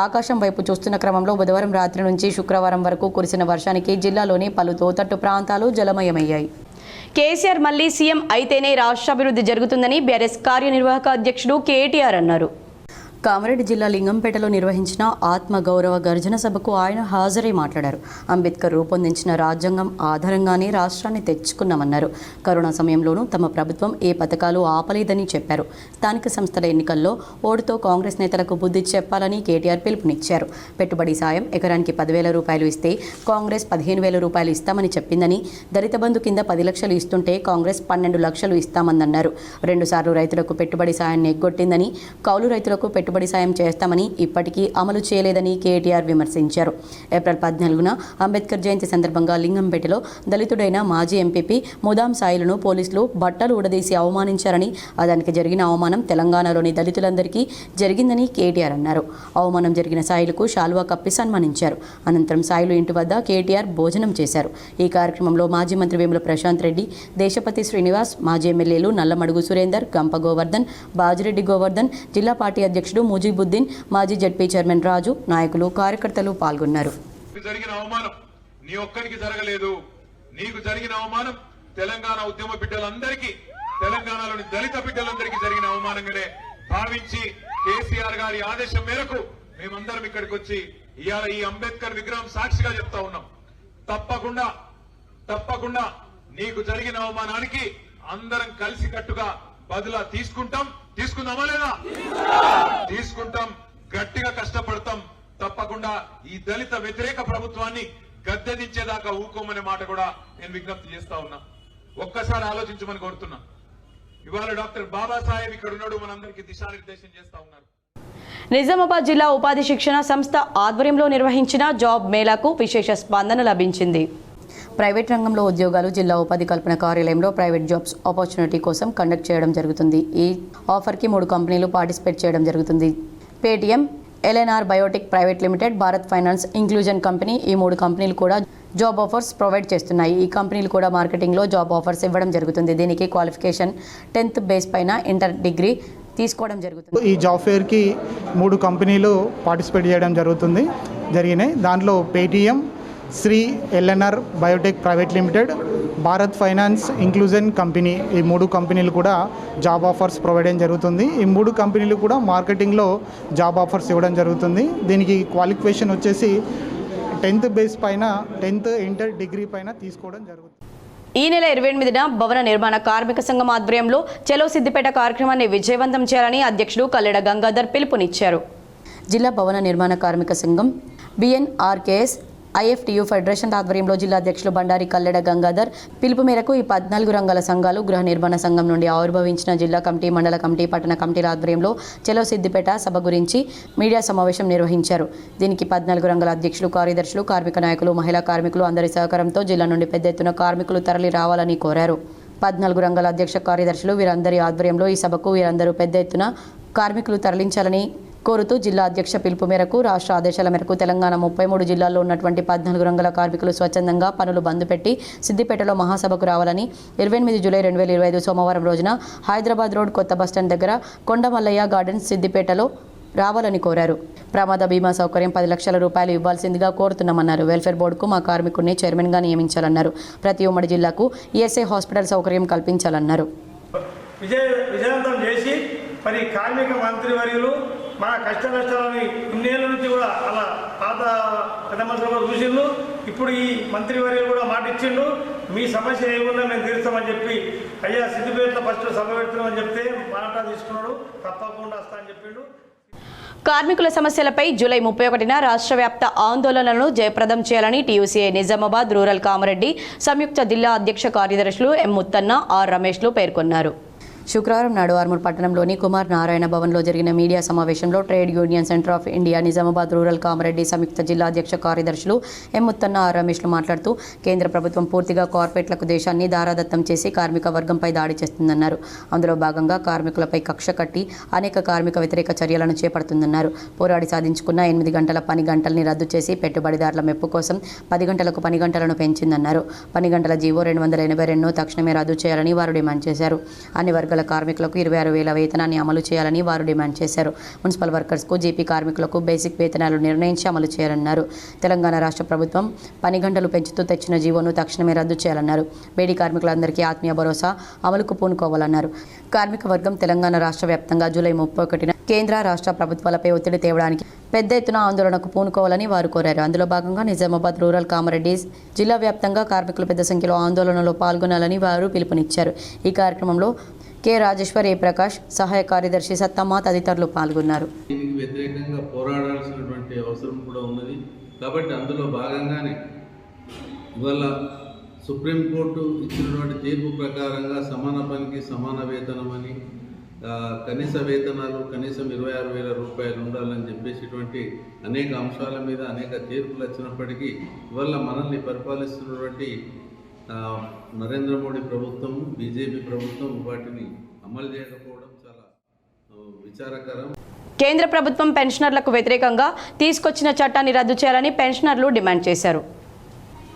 ఆకాశం వైపు చూస్తున్న క్రమంలో బుధవారం రాత్రి నుంచి శుక్రవారం వరకు కురిసిన వర్షానికి జిల్లాలోని పలు తోతట్టు ప్రాంతాలు జలమయమయ్యాయి. కేసీఆర్ మళ్లీ సీఎం అయితేనే రాష్ట్రాభివృద్ధి జరుగుతుందని బీఆర్ఎస్ కార్యనిర్వాహక అధ్యక్షుడు కేటీఆర్ అన్నారు. కామారెడ్డి జిల్లా లింగంపేటలో నిర్వహించిన ఆత్మగౌరవ గర్జన సభకు ఆయన హాజరై మాట్లాడారు. అంబేద్కర్ రూపొందించిన రాజ్యాంగం ఆధారంగానే రాష్ట్రాన్ని తెచ్చుకున్నామన్నారు. కరోనా సమయంలోనూ తమ ప్రభుత్వం ఏ పథకాలు ఆపలేదని చెప్పారు. స్థానిక సంస్థల ఎన్నికల్లో ఓటుతో కాంగ్రెస్ నేతలకు బుద్ధి చెప్పాలని కేటీఆర్ పిలుపునిచ్చారు. పెట్టుబడి సాయం ఎకరానికి 10,000 రూపాయలు ఇస్తే కాంగ్రెస్ 15,000 రూపాయలు ఇస్తామని చెప్పిందని, దళిత బంధు కింద 10 లక్షలు ఇస్తుంటే కాంగ్రెస్ 12 లక్షలు ఇస్తామన్నారు. 2 సార్లు రైతులకు పెట్టుబడి సాయాన్ని ఎగ్గొట్టిందని, కౌలు రైతులకు పెట్టుబడి సాయం చేస్తామని ఇప్పటికీ అమలు చేయలేదని కేటీఆర్ విమర్శించారు. ఏప్రిల్ 14న అంబేద్కర్ జయంతి సందర్భంగా లింగంపేటలో దళితుడైన మాజీ ఎంపీపీ ముదాం సాయిలను పోలీసులు బట్టలు ఉడదీసి అవమానించారని, దానికి జరిగిన అవమానం తెలంగాణలోని దళితులందరికీ జరిగిందని కేటీఆర్ అన్నారు. అవమానం జరిగిన సాయిలకు శాలువా కప్పి సన్మానించారు. అనంతరం సాయిలు ఇంటి వద్ద కేటీఆర్ భోజనం చేశారు. ఈ కార్యక్రమంలో మాజీ మంత్రి వేముల ప్రశాంత్ రెడ్డి, దేశపతి శ్రీనివాస్, మాజీ ఎమ్మెల్యేలు నల్లమడుగు సురేందర్, గంప గోవర్ధన్, బాజిరెడ్డి గోవర్ధన్, జిల్లా పార్టీ అధ్యక్షుడు ముజీబుద్దీన్, మాజీ జడ్పీ చైర్మన్ రాజు, నాయకులు, కార్యకర్తలు పాల్గొన్నారు. జరిగిన అవమానం నీ ఒక్కరికి జరగలేదు. నీకు జరిగిన అవమానం తెలంగాణ ఉద్యమ బిడ్డలందరికీ, తెలంగాణలోని దళిత బిడ్డలందరికీ జరిగిన అవమానంగానే భావించి కేసీఆర్ గారి ఆదేశం మేరకు మేమందరం ఇక్కడికి వచ్చి ఇవాళ ఈ అంబేద్కర్ విగ్రహం సాక్షిగా చెప్తా ఉన్నాం. తప్పకుండా నీకు జరిగిన అవమానానికి అందరం కలిసి కట్టుగా బదులా తీసుకుందామా లేదా? తీసుకుంటాం. గట్టిగా కష్టపడతాం. తప్పకుండా ఈ దళిత వ్యతిరేక ప్రభుత్వాన్ని గద్దెదించేదాకా ఊకోమనే మాట కూడా నేను విజ్ఞప్తి చేస్తా ఉన్నా. ఒక్కసారి ఆలోచించమని కోరుతున్నా. ఇవాళ డాక్టర్ బాబాసాహెబ్ ఇక్కడ ఉన్నాడు, మనందరికీ దిశానిర్దేశం చేస్తా ఉన్నారు. నిజామాబాద్ జిల్లా ఉపాధి శిక్షణ సంస్థ ఆధ్వర్యంలో నిర్వహించిన జాబ్ మేళాకు విశేష స్పందన లభించింది. ప్రైవేట్ రంగంలో ఉద్యోగాలు జిల్లా ఉపాధి కల్పన కార్యాలయంలో ప్రైవేట్ జాబ్స్ ఆపర్చునిటీ కోసం కండక్ట్ చేయడం జరుగుతుంది. ఈ ఆఫర్కి 3 కంపెనీలు పార్టిసిపేట్ చేయడం జరుగుతుంది. Paytm, LNR biotech private limited, Bharat finance inclusion company, ఈ 3 కంపెనీలు కూడా జాబ్ ఆఫర్స్ ప్రొవైడ్ చేస్తున్నాయి. ఈ కంపెనీలు కూడా మార్కెటింగ్లో జాబ్ ఆఫర్స్ ఇవ్వడం జరుగుతుంది. దీనికి క్వాలిఫికేషన్ 10th బేస్ పైన ఇంటర్ డిగ్రీ తీసుకోవడం జరుగుతుంది. ఈ జాబ్ ఫేర్కి 3 కంపెనీలు పార్టిసిపేట్ చేయడం జరిగినాయి. దాంట్లో Paytm, Shri LNR biotech private limited, Bharat finance inclusion company, ఈ 3 కంపెనీలు కూడా జాబ్ ఆఫర్స్ ప్రొవైడ్ చేయడం జరుగుతుంది. ఈ 3 కంపెనీలు కూడా మార్కెటింగ్లో జాబ్ ఆఫర్స్ ఇవ్వడం జరుగుతుంది. దీనికి క్వాలిఫికేషన్ వచ్చేసి 10th బేస్ పైన 10th ఇంటర్ డిగ్రీ పైన తీసుకోవడం జరుగుతుంది. ఈ నెల 28న భవన నిర్మాణ కార్మిక సంఘం ఆధ్వర్యంలో చలో సిద్దిపేట కార్యక్రమాన్ని విజయవంతం చేయాలని అధ్యక్షుడు కల్లెడ గంగాధర్ పిలుపునిచ్చారు. జిల్లా భవన నిర్మాణ కార్మిక సంఘం బిఎన్ఆర్కేఎస్ ఐఎఫ్టియు ఫెడరేషన్ ఆధ్వర్యంలో జిల్లా అధ్యక్షులు బండారి కల్లెడ గంగాధర్ పిలుపు మేరకు ఈ 14 రంగాల సంఘాలు గృహ నిర్మాణ సంఘం నుండి ఆవిర్భవించిన జిల్లా కమిటీ, మండల కమిటీ, పట్టణ కమిటీల ఆధ్వర్యంలో చలో సిద్దిపేట సభ గురించి మీడియా సమావేశం నిర్వహించారు. దీనికి 14 రంగాల అధ్యక్షులు, కార్యదర్శులు, కార్మిక నాయకులు, మహిళా కార్మికులు అందరి సహకారంతో జిల్లా నుండి పెద్ద ఎత్తున కార్మికులు తరలి రావాలని కోరారు. 14 రంగాల అధ్యక్ష కార్యదర్శులు వీరందరి ఆధ్వర్యంలో ఈ సభకు వీరందరూ పెద్ద ఎత్తున కార్మికులు తరలించాలని కోరుతూ జిల్లా అధ్యక్ష పిలుపు మేరకు రాష్ట్ర ఆదేశాల మేరకు తెలంగాణ 33 జిల్లాల్లో ఉన్నటువంటి 14 రంగాల కార్మికులు స్వచ్ఛందంగా పనులు బంద్ పెట్టి సిద్దిపేటలో మహాసభకు రావాలని 28 జూలై 2025 సోమవారం రోజున హైదరాబాద్ రోడ్ కొత్త బస్టాండ్ దగ్గర కొండమల్లయ్య గార్డెన్స్ సిద్దిపేటలో రావాలని కోరారు. ప్రమాద బీమా సౌకర్యం 10 లక్షల రూపాయలు ఇవ్వాల్సిందిగా కోరుతున్నామన్నారు. వెల్ఫేర్ బోర్డుకు మా కార్మికుడిని చైర్మన్గా నియమించాలన్నారు. ప్రతి ఉమ్మడి జిల్లాకు ఈఎస్ఐ హాస్పిటల్ సౌకర్యం కల్పించాలన్నారు. విజయవంతం చేసి మరి కార్మిక మంత్రివర్యులు మన కష్ట నష్టాలని ఇన్నేళ్ళ నుంచి కూడా అలా పాత పెద్ద మంత్రులు చూసిండు. ఇప్పుడు ఈ మంత్రివర్యులు కూడా మాట ఇచ్చిండు, మీ సమస్య ఏమున్నా మేము తీరుస్తామని చెప్పి, అయ్యా సిద్దిపేటలో ఫస్ట్ సభ పెడుతున్నామని చెప్తే మాట తీసుకున్నాడు, తప్పకుండా వస్తా అని చెప్పిండు. కార్మికుల సమస్యలపై జూలై 31న రాష్ట్ర వ్యాప్త ఆందోళనలను జయప్రదం చేయాలని టీయూసీఐ నిజామాబాద్ రూరల్ కామారెడ్డి సంయుక్త జిల్లా అధ్యక్ష కార్యదర్శులు ఎం ముత్తన్న, ఆర్ రమేష్లు పేర్కొన్నారు. శుక్రవారం నాడు ఆర్మూర్ పట్టణంలోని కుమార్ నారాయణ భవన్లో జరిగిన మీడియా సమావేశంలో trade union centre of India Nizamabad rural Kamareddy సంయుక్త జిల్లా అధ్యక్ష కార్యదర్శులు ఎం ముత్తన్న, ఆర్ రమేష్లు మాట్లాడుతూ కేంద్ర ప్రభుత్వం పూర్తిగా కార్పొరేట్లకు దేశాన్ని దారాదత్తం చేసి కార్మిక వర్గంపై దాడి చేస్తుందన్నారు. అందులో భాగంగా కార్మికులపై కక్ష కట్టి అనేక కార్మిక వ్యతిరేక చర్యలను చేపడుతుందన్నారు. పోరాడి సాధించుకున్న 8 గంటల పని గంటల్ని రద్దు చేసి పెట్టుబడిదారుల మెప్పు కోసం 10 గంటలకు పని గంటలను పెంచిందన్నారు. పని గంటల జీవో 282ను తక్షణమే రద్దు చేయాలని వారు డిమాండ్ చేశారు. అన్ని వర్గాల కార్మికులకు 26,000 వేతనాన్ని అమలు చేయాలని వారు డిమాండ్ చేశారు. మున్సిపల్ వర్కర్స్కు, జీపీ కార్మికులకు బేసిక్ వేతనాలు నిర్ణయించి అమలు చేయాలన్నారు. తెలంగాణ రాష్ట్ర ప్రభుత్వం పని గంటలు పెంచుతూ తెచ్చిన జీవోను తక్షణమే రద్దు చేయాలన్నారు. బేడీ కార్మికులందరికీ ఆత్మీయ భరోసా అమలుకు పూనుకోవాలన్నారు. కార్మిక వర్గం తెలంగాణ రాష్ట్ర వ్యాప్తంగా జూలై 31న కేంద్ర రాష్ట్ర ప్రభుత్వాలపై ఒత్తిడి తేవడానికి పెద్ద ఎత్తున ఆందోళనకు పూనుకోవాలని వారు కోరారు. అందులో భాగంగా నిజామాబాద్ రూరల్ కామారెడ్డి జిల్లా వ్యాప్తంగా కార్మికులు పెద్ద సంఖ్యలో ఆందోళనలో పాల్గొనాలని వారు పిలుపునిచ్చారు. ఈ కార్యక్రమంలో కె రాజేశ్వర్, ఏ ప్రకాష్, సహాయ కార్యదర్శి సత్తమ్మ తదితరులు పాల్గొన్నారు. దీనికి వ్యతిరేకంగా పోరాడాల్సినటువంటి అవసరం కూడా ఉన్నది. కాబట్టి అందులో భాగంగానే ఇవాళ సుప్రీంకోర్టు ఇచ్చినటువంటి తీర్పు ప్రకారంగా సమాన పనికి సమాన వేతనం అని, కనీస వేతనాలు కనీసం 26,000 రూపాయలు ఉండాలని చెప్పేసిటువంటి అనేక అంశాల మీద అనేక తీర్పులు వచ్చినప్పటికీ ఇవాళ మనల్ని పరిపాలిస్తున్నటువంటి నరేంద్ర మోడీ ప్రభుత్వం, బీజేపీ ప్రభుత్వం వాటిని అమలు చేయకపోవడం చాలా విచారకరం. కేంద్ర ప్రభుత్వం పెన్షనర్లకు వ్యతిరేకంగా తీసుకొచ్చిన చట్టాన్ని రద్దు చేయాలని పెన్షనర్లు డిమాండ్ చేశారు.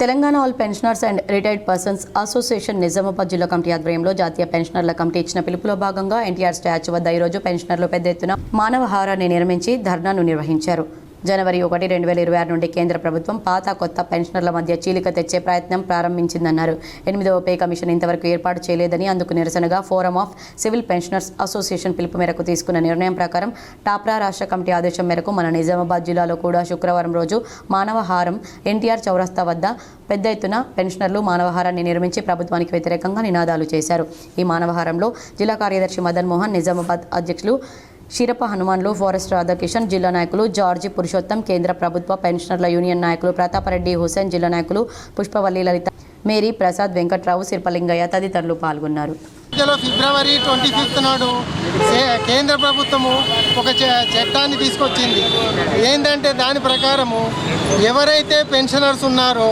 Telangana all pensioners and retired persons association Nizamabad జిల్లా కమిటీ ఆధ్వర్యంలో జాతీయ పెన్షనర్ల కమిటీ ఇచ్చిన పిలుపులో భాగంగా ఎన్టీఆర్ స్టాచ్యూ వద్ద ఈరోజు పెన్షనర్లు పెద్ద ఎత్తున మానవహారాన్ని నిర్మించి ధర్నాను నిర్వహించారు. జనవరి 1, 2026 నుండి కేంద్ర ప్రభుత్వం పాత కొత్త పెన్షనర్ల మధ్య చీలిక తెచ్చే ప్రయత్నం ప్రారంభించిందన్నారు. 8వ పే కమిషన్ ఇంతవరకు ఏర్పాటు చేయలేదని, అందుకు నిరసనగా forum of civil pensioners association పిలుపు మేరకు తీసుకున్న నిర్ణయం ప్రకారం టాప్రా రాష్ట్ర కమిటీ ఆదేశం మేరకు మన నిజామాబాద్ జిల్లాలో కూడా శుక్రవారం రోజు మానవహారం ఎన్టీఆర్ చౌరస్తా వద్ద పెద్ద ఎత్తున పెన్షనర్లు మానవహారాన్ని నిర్మించి ప్రభుత్వానికి వ్యతిరేకంగా నినాదాలు చేశారు. ఈ మానవహారంలో జిల్లా కార్యదర్శి మదన్ మోహన్, నిజామాబాద్ అధ్యక్షులు షిరప హనుమాన్లు, ఫారెస్ట్ రాధాకిషన్, జిల్లా నాయకులు జార్జి పురుషోత్తం, కేంద్ర ప్రభుత్వ పెన్షనర్ల యూనియన్ నాయకులు ప్రతాపరెడ్డి హుసేన్, జిల్లా నాయకులు పుష్పవల్లి లలిత, మేరీ ప్రసాద్, వెంకట్రావు, శిల్పలింగయ్య తదితరులు పాల్గొన్నారు. ఫిబ్రవరి 25 నాడు కేంద్ర ప్రభుత్వము ఒక చట్టాన్ని తీసుకొచ్చింది. ఏంటంటే దాని ప్రకారము ఎవరైతే పెన్షనర్స్ ఉన్నారో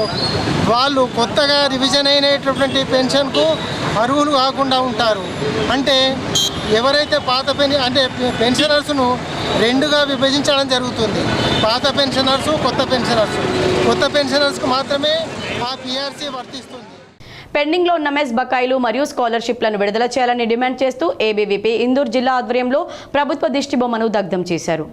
వాళ్ళు కొత్తగా రివిజన్ అయినటువంటి పెన్షన్కు అర్హులు కాకుండా ఉంటారు. అంటే ఎవరైతే పాత పెన్షనర్స్ను రెండుగా విభజించడం జరుగుతుంది. పాత పెన్షనర్సు, కొత్త పెన్షనర్స్కు మాత్రమే ఆ పిఆర్సీ వర్తిస్తుంది. పెండింగ్లో ఉన్న మెస్ బకాయిలు మరియు స్కాలర్షిప్లను విడుదల చేయాలని డిమాండ్ చేస్తూ ఏబీవీపీ ఇందూరు జిల్లా ఆధ్వర్యంలో ప్రభుత్వ దిష్టిబొమ్మను దగ్ధం చేశారు.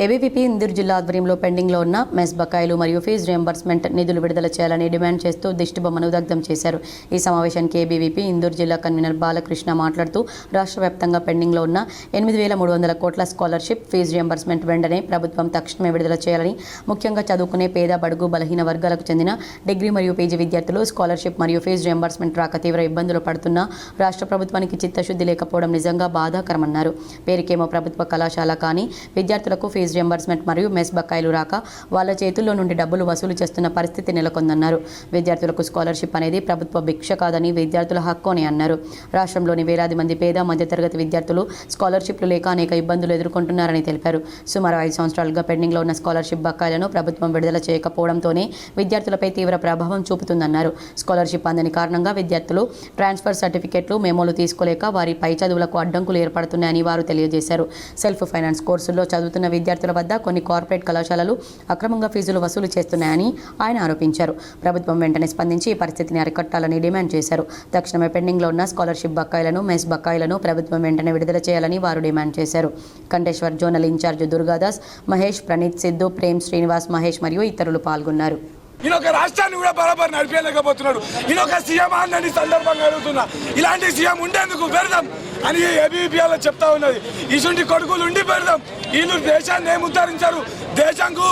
ఏబీవీపీ ఇందూరు జిల్లా ఆధ్వర్యంలో పెండింగ్లో ఉన్న మెస్ బకాయిలు మరియు ఫీజు రియంబర్స్మెంట్ నిధులు విడుదల చేయాలని డిమాండ్ చేస్తూ దిష్టిబొమ్మను దగ్ధం చేశారు. ఈ సమావేశానికి ఏబీవీపీ ఇందూరు జిల్లా కన్వీనర్ బాలకృష్ణ మాట్లాడుతూ రాష్ట్ర వ్యాప్తంగా పెండింగ్లో ఉన్న 8,300 కోట్ల స్కాలర్షిప్, ఫీజు రియంబర్స్మెంట్ వెంటనే ప్రభుత్వం తక్షణమే విడుదల చేయాలని, ముఖ్యంగా చదువుకునే పేద, బడుగు, బలహీన వర్గాలకు చెందిన డిగ్రీ మరియు పీజీ విద్యార్థులు స్కాలర్షిప్ మరియు ఫీజు రియంబర్స్మెంట్ రాక తీవ్ర ఇబ్బందులు పడుతున్నా రాష్ట్ర ప్రభుత్వానికి చిత్తశుద్ధి లేకపోవడం నిజంగా బాధాకరమన్నారు. పేరుకేమో ప్రభుత్వ కళాశాల కానీ విద్యార్థులకు ఫీజు రియంబర్స్మెంట్ మరియు మెస్ బకాయిలు రాక వాళ్ళ చేతుల్లో నుండి డబ్బులు వసూలు చేస్తున్న పరిస్థితి నెలకొందన్నారు. విద్యార్థులకు స్కాలర్షిప్ అనేది ప్రభుత్వ భిక్ష కాదని, విద్యార్థుల హక్కు అని అన్నారు. రాష్ట్రంలోని వేలాది మంది పేద, మధ్యతరగతి విద్యార్థులు స్కాలర్షిప్లు లేక అనేక ఇబ్బందులు ఎదుర్కొంటున్నారని తెలిపారు. సుమారు 5 సంవత్సరాలుగా పెండింగ్లో ఉన్న స్కాలర్షిప్ బకాయిలను ప్రభుత్వం విడుదల చేయకపోవడంతోనే విద్యార్థులపై తీవ్ర ప్రభావం చూపుతుందన్నారు. స్కాలర్షిప్ అందని కారణంగా విద్యార్థులు ట్రాన్స్ఫర్ సర్టిఫికెట్లు, మెమోలు తీసుకోలేక వారి పై చదువులకు అడ్డంకులు ఏర్పడుతున్నాయని వారు తెలియజేశారు. సెల్ఫ్ ఫైనాన్స్ కోర్సుల్లో చదువుతున్న విద్యార్థుల వద్ద కొన్ని కార్పొరేట్ కళాశాలలు అక్రమంగా ఫీజులు వసూలు చేస్తున్నాయని ఆయన ఆరోపించారు. ప్రభుత్వం వెంటనే స్పందించి ఈ పరిస్థితిని అరికట్టాలని డిమాండ్ చేశారు. తక్షణమే పెండింగ్లో ఉన్న స్కాలర్షిప్ బకాయిలను, మెస్ బకాయిలను ప్రభుత్వం వెంటనే విడుదల చేయాలని వారు డిమాండ్ చేశారు. కంటేశ్వర్ జోనల్ ఇన్ఛార్జ్ దుర్గాదాస్, మహేష్, ప్రణీత్, సిద్ధు, ప్రేమ్, శ్రీనివాస్, మహేష్ మరియు ఇతరులు పాల్గొన్నారు. ఈయనొక రాష్ట్రాన్ని కూడా బరాబర్ నడిపేయలేకపోతున్నాడు. ఈయనొక సీఎం అని సందర్భంగా అడుగుతున్నా. ఇలాంటి సీఎం ఉండేందుకు పెడదాం అని ఏబీపీలో చెప్తా ఉన్నది. ఇటువంటి కొడుకులు ఉండి పెడదాం. వీళ్ళు దేశాన్ని ఏం ఉద్ధరించారు? దేశంకు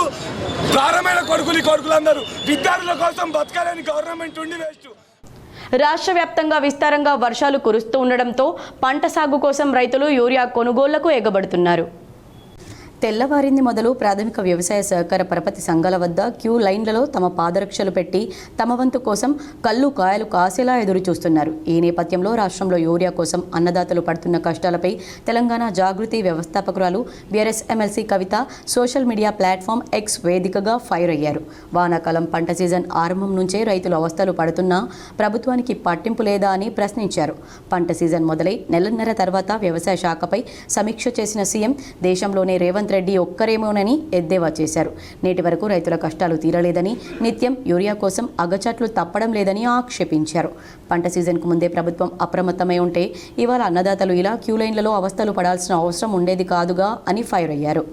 ప్రారంభమైన కొడుకులందరూ విద్యార్థుల కోసం బతకాలని గవర్నమెంట్ ఉండి వేస్ట్. రాష్ట్ర వ్యాప్తంగా విస్తారంగా వర్షాలు కురుస్తూ ఉండడంతో పంట సాగు కోసం రైతులు యూరియా కొనుగోళ్లకు ఎగబడుతున్నారు. తెల్లవారింది మొదలు ప్రాథమిక వ్యవసాయ సహకార పరపతి సంఘాల వద్ద క్యూ లైన్లలో తమ పాదరక్షలు పెట్టి తమ వంతు కోసం కళ్ళు కాయలు కాసేలా ఎదురు చూస్తున్నారు. ఈ నేపథ్యంలో రాష్ట్రంలో యూరియా కోసం అన్నదాతలు పడుతున్న కష్టాలపై తెలంగాణ జాగృతి వ్యవస్థాపకురాలు బీఆర్ఎస్ ఎమ్మెల్సీ కవిత సోషల్ మీడియా ప్లాట్ఫామ్ ఎక్స్ వేదికగా ఫైర్ అయ్యారు. వానాకాలం పంట సీజన్ ఆరంభం నుంచే రైతులు అవస్థలు పడుతున్నా ప్రభుత్వానికి పట్టింపు లేదా అని ప్రశ్నించారు. పంట సీజన్ మొదలై నెలన్నర తర్వాత వ్యవసాయ శాఖపై సమీక్ష చేసిన సీఎం దేశంలోనే రేవంత్ రెడ్డి ఒక్కరేమోనని ఎద్దేవా చేశారు. నేటి వరకు రైతుల కష్టాలు తీరలేదని, నిత్యం యూరియా కోసం అగచాట్లు తప్పడం లేదని ఆక్షేపించారు. పంట సీజన్కు ముందే ప్రభుత్వం అప్రమత్తమై ఉంటే ఇవాళ అన్నదాతలు ఇలా క్యూ లైన్లలో అవస్థలు పడాల్సిన అవసరం ఉండేది కాదుగా అని ఫైర్ అయ్యారు.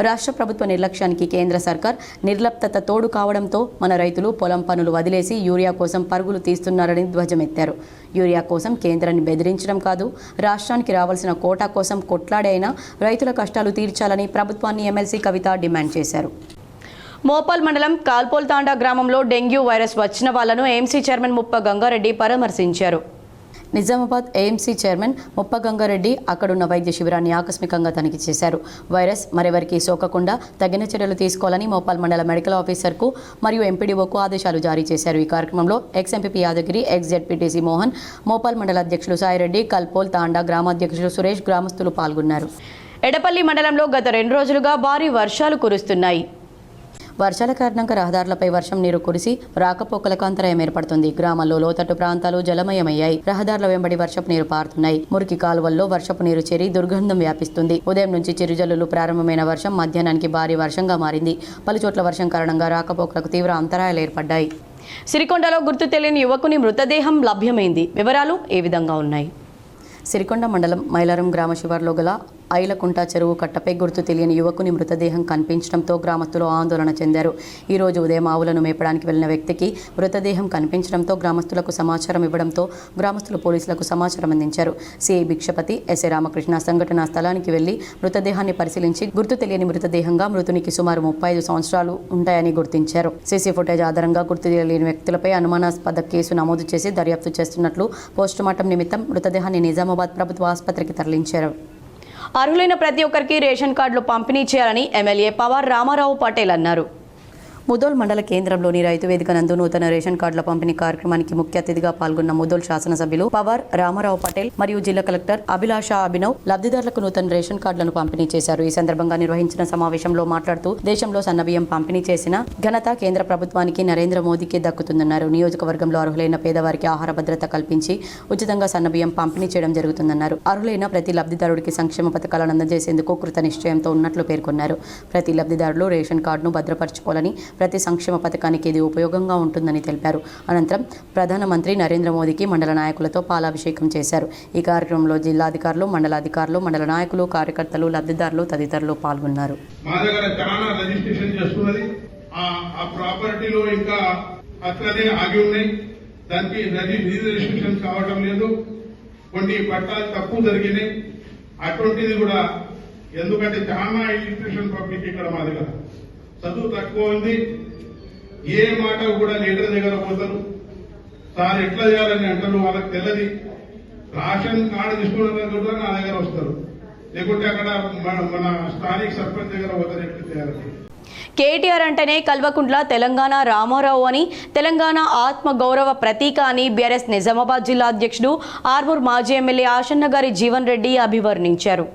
రాష్ట్ర ప్రభుత్వ నిర్లక్ష్యానికి కేంద్ర సర్కార్ నిర్లిప్తత తోడు కావడంతో మన రైతులు పొలం పనులు వదిలేసి యూరియా కోసం పరుగులు తీస్తున్నారని ధ్వజమెత్తారు. యూరియా కోసం కేంద్రాన్ని బెదిరించడం కాదు, రాష్ట్రానికి రావాల్సిన కోటా కోసం కొట్లాడే అయినా రైతుల కష్టాలు తీర్చాలని ప్రభుత్వాన్ని ఎమ్మెల్సీ కవిత డిమాండ్ చేశారు. మోపాల్ మండలం కాల్పోల్ తాండా గ్రామంలో డెంగ్యూ వైరస్ వచ్చిన వాళ్లను ఏఎంసీ చైర్మన్ ముప్ప గంగారెడ్డి పరామర్శించారు. నిజామాబాద్ ఏఎంసీ చైర్మన్ ముప్ప గంగారెడ్డి అక్కడున్న వైద్య శిబిరాన్ని ఆకస్మికంగా తనిఖీ చేశారు. వైరస్ మరెవరికి సోకకుండా తగిన చర్యలు తీసుకోవాలని మోపాల్ మండల మెడికల్ ఆఫీసర్కు మరియు ఎంపీడీఓకు ఆదేశాలు జారీ చేశారు. ఈ కార్యక్రమంలో ex MPP Yadagiri, ex ZPTC Mohan, Mopal మండల అధ్యక్షులు సాయిరెడ్డి, కల్పోల్ తాండా గ్రామాధ్యక్షులు సురేష్, గ్రామస్తులు పాల్గొన్నారు. ఎడపల్లి మండలంలో గత 2 రోజులుగా భారీ వర్షాలు కురుస్తున్నాయి. వర్షాల కారణంగా రహదారులపై వర్షం నీరు కురిసి రాకపోకలకు అంతరాయం ఏర్పడుతుంది. గ్రామాల్లో లోతట్టు ప్రాంతాలు జలమయమయ్యాయి. రహదారుల వెంబడి వర్షపు నీరు పారుతున్నాయి. మురికి కాలువల్లో వర్షపు నీరు చేరి దుర్గంధం వ్యాపిస్తుంది. ఉదయం నుంచి చిరుజల్లులు ప్రారంభమైన వర్షం మధ్యాహ్నానికి భారీ వర్షంగా మారింది. పలుచోట్ల వర్షం కారణంగా రాకపోకలకు తీవ్ర అంతరాయాలు ఏర్పడ్డాయి. సిరికొండలో గుర్తు తెలియని యువకుని మృతదేహం లభ్యమైంది. వివరాలు ఏ విధంగా ఉన్నాయి? సిరికొండ మండలం మైలారం గ్రామ శివార్లో గల ఐలకుంట చెరువు కట్టపై గుర్తు తెలియని యువకుని మృతదేహం కనిపించడంతో గ్రామస్తులు ఆందోళన చెందారు. ఈ రోజు ఉదయం ఆవులను మేపడానికి వెళ్లిన వ్యక్తికి మృతదేహం కనిపించడంతో గ్రామస్తులకు సమాచారం ఇవ్వడంతో గ్రామస్తులు పోలీసులకు సమాచారం అందించారు. సిఐ భిక్షపతి, ఎస్ఐ రామకృష్ణ సంఘటనా స్థలానికి వెళ్లి మృతదేహాన్ని పరిశీలించి గుర్తు తెలియని మృతదేహంగా మృతునికి సుమారు 35 సంవత్సరాలు ఉంటాయని గుర్తించారు. సీసీ ఫుటేజ్ ఆధారంగా గుర్తు తెలియని వ్యక్తులపై అనుమానాస్పద కేసు నమోదు చేసి దర్యాప్తు చేస్తున్నట్లు పోస్టుమార్టం నిమిత్తం మృతదేహాన్ని నిజామాబాద్ ప్రభుత్వ ఆసుపత్రికి తరలించారు. అర్హులైన ప్రతి ఒక్కరికి రేషన్ కార్డులు పంపిణీ చేయాలని ఎమ్మెల్యే పవార్ రామారావు పటేల్ అన్నారు. ముదోల్ మండల కేంద్రంలోని రైతు వేదిక నందు నూతన రేషన్ కార్డుల పంపిణీ కార్యక్రమానికి ముఖ్య అతిథిగా పాల్గొన్న ముదోల్ శాసనసభ్యులు పవర్ రామారావు పటేల్ మరియు జిల్లా కలెక్టర్ అభిలాష అభినవ్ లబ్ధిదారులకు నూతన రేషన్ కార్డులను పంపిణీ చేశారు. ఈ సందర్భంగా నిర్వహించిన సమావేశంలో మాట్లాడుతూ దేశంలో సన్నబియ్యం పంపిణీ చేసిన ఘనత కేంద్ర ప్రభుత్వానికి నరేంద్ర మోదీకి దక్కుతుందన్నారు. నియోజకవర్గంలో అర్హులైన పేదవారికి ఆహార భద్రత కల్పించి ఉచితంగా సన్నబియ్యం పంపిణీ చేయడం జరుగుతుందన్నారు. అర్హులైన ప్రతి లబ్ధిదారుడికి సంక్షేమ పథకాలను అందజేసేందుకు కృత నిశ్చయంతో ఉన్నట్లు పేర్కొన్నారు. ప్రతి లబ్ధిదారులు రేషన్ కార్డును భద్రపరచుకోవాలని, ప్రతి సంక్షేమ పథకానికి ఇది ఉపయోగంగా ఉంటుందని తెలిపారు. అనంతరం ప్రధానమంత్రి నరేంద్ర మోదీకి మండల నాయకులతో పాలాభిషేకం చేశారు. ఈ కార్యక్రమంలో జిల్లాధికారులు, మండలాధికారులు, మండల నాయకులు, కార్యకర్తలు, లబ్ధిదారులు తదితరులు పాల్గొన్నారు. మా దగ్గర చాలా రిజిస్ట్రేషన్ చేస్తున్నది. ఆ ప్రాపర్టీలో ఇంకా అట్లనే ఆగి ఉన్నాయి. దానికి రిజిస్ట్రేషన్ కావటం లేదు. కొన్ని పట్టాలు తక్కువ జరిగినాయి. అటువంటిది కూడా ఎందుకంటే చాలా ఇన్స్టిట్యూషన్ పబ్లిక్ ఇక్కడ మా దగ్గర చదువు తక్కువ ఉంది. ఏ మాట కూడా లీడర్ దగ్గర పోతారు, సార్ ఎట్లా చేయాలని అంటారు, వాళ్ళకి తెలియదు. రేషన్ కార్డు తీసుకున్న కూడా నా దగ్గర వస్తారు, లేకుంటే అక్కడ మన స్థానిక సర్పంచ్ దగ్గర పోతారు ఎట్లా చేయాలని. కేటీఆర్ అంటేనే కల్వకుంట్ల తెలంగాణ రామారావు అని, తెలంగాణ ఆత్మ గౌరవ ప్రతీక అని బీఆర్ఎస్ నిజామాబాద్ జిల్లా అధ్యక్షుడు ఆర్మూర్ మాజీ ఎమ్మెల్యే ఆశన్నగారి జీవన్ రెడ్డి అభివర్ణించారు.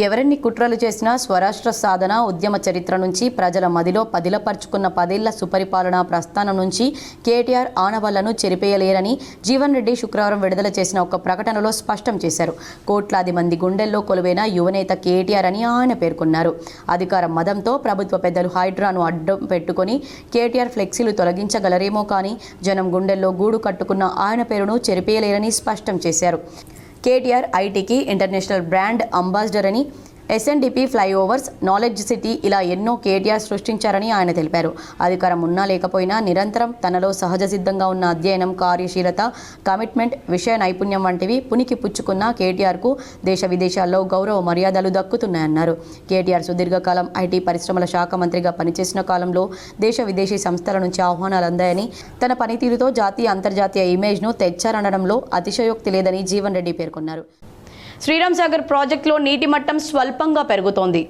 ఎవరెన్ని కుట్రలు చేసినా స్వరాష్ట్ర సాధన ఉద్యమ చరిత్ర నుంచి ప్రజల మదిలో పదిలపరుచుకున్న 10 ఏళ్ల సుపరిపాలనా ప్రస్థానం నుంచి కేటీఆర్ ఆనవాళ్లను చెరిపేయలేరని జీవన్ రెడ్డి శుక్రవారం విడుదల చేసిన ఒక ప్రకటనలో స్పష్టం చేశారు. కోట్లాది మంది గుండెల్లో కొలువైన యువనేత కేటీఆర్ అని ఆయన పేర్కొన్నారు. అధికార మదంతో ప్రభుత్వ పెద్దలు హైడ్రాను అడ్డం పెట్టుకుని కేటీఆర్ ఫ్లెక్సీలు తొలగించగలరేమో కానీ జనం గుండెల్లో గూడు కట్టుకున్న ఆయన పేరును చెరిపేయలేరని స్పష్టం చేశారు. కేటీఆర్ ఐటీకి ఇంటర్నేషనల్ బ్రాండ్ అంబాసిడర్ అని, ఎస్ఎన్డిపి ఫ్లైఓవర్స్, నాలెడ్జ్ సిటీ ఇలా ఎన్నో కేటీఆర్ సృష్టించారని ఆయన తెలిపారు. అధికారం ఉన్నా లేకపోయినా నిరంతరం తనలో సహజ సిద్ధంగా ఉన్న అధ్యయనం, కార్యశీలత, కమిట్మెంట్, విషయ నైపుణ్యం వంటివి పునికి పుచ్చుకున్న కేటీఆర్కు దేశ విదేశాల్లో గౌరవ మర్యాదలు దక్కుతున్నాయన్నారు. కేటీఆర్ సుదీర్ఘకాలం ఐటీ పరిశ్రమల శాఖ మంత్రిగా పనిచేసిన కాలంలో దేశ విదేశీ సంస్థల నుంచి ఆహ్వానాలు అందాయని, తన పనితీరుతో జాతీయ అంతర్జాతీయ ఇమేజ్ను తెచ్చారనడంలో అతిశయోక్తి లేదని జీవన్ రెడ్డి పేర్కొన్నారు. శ్రీరామ్ సాగర్ ప్రాజెక్టులో నీటి మట్టం స్వల్పంగా పెరుగుతోంది.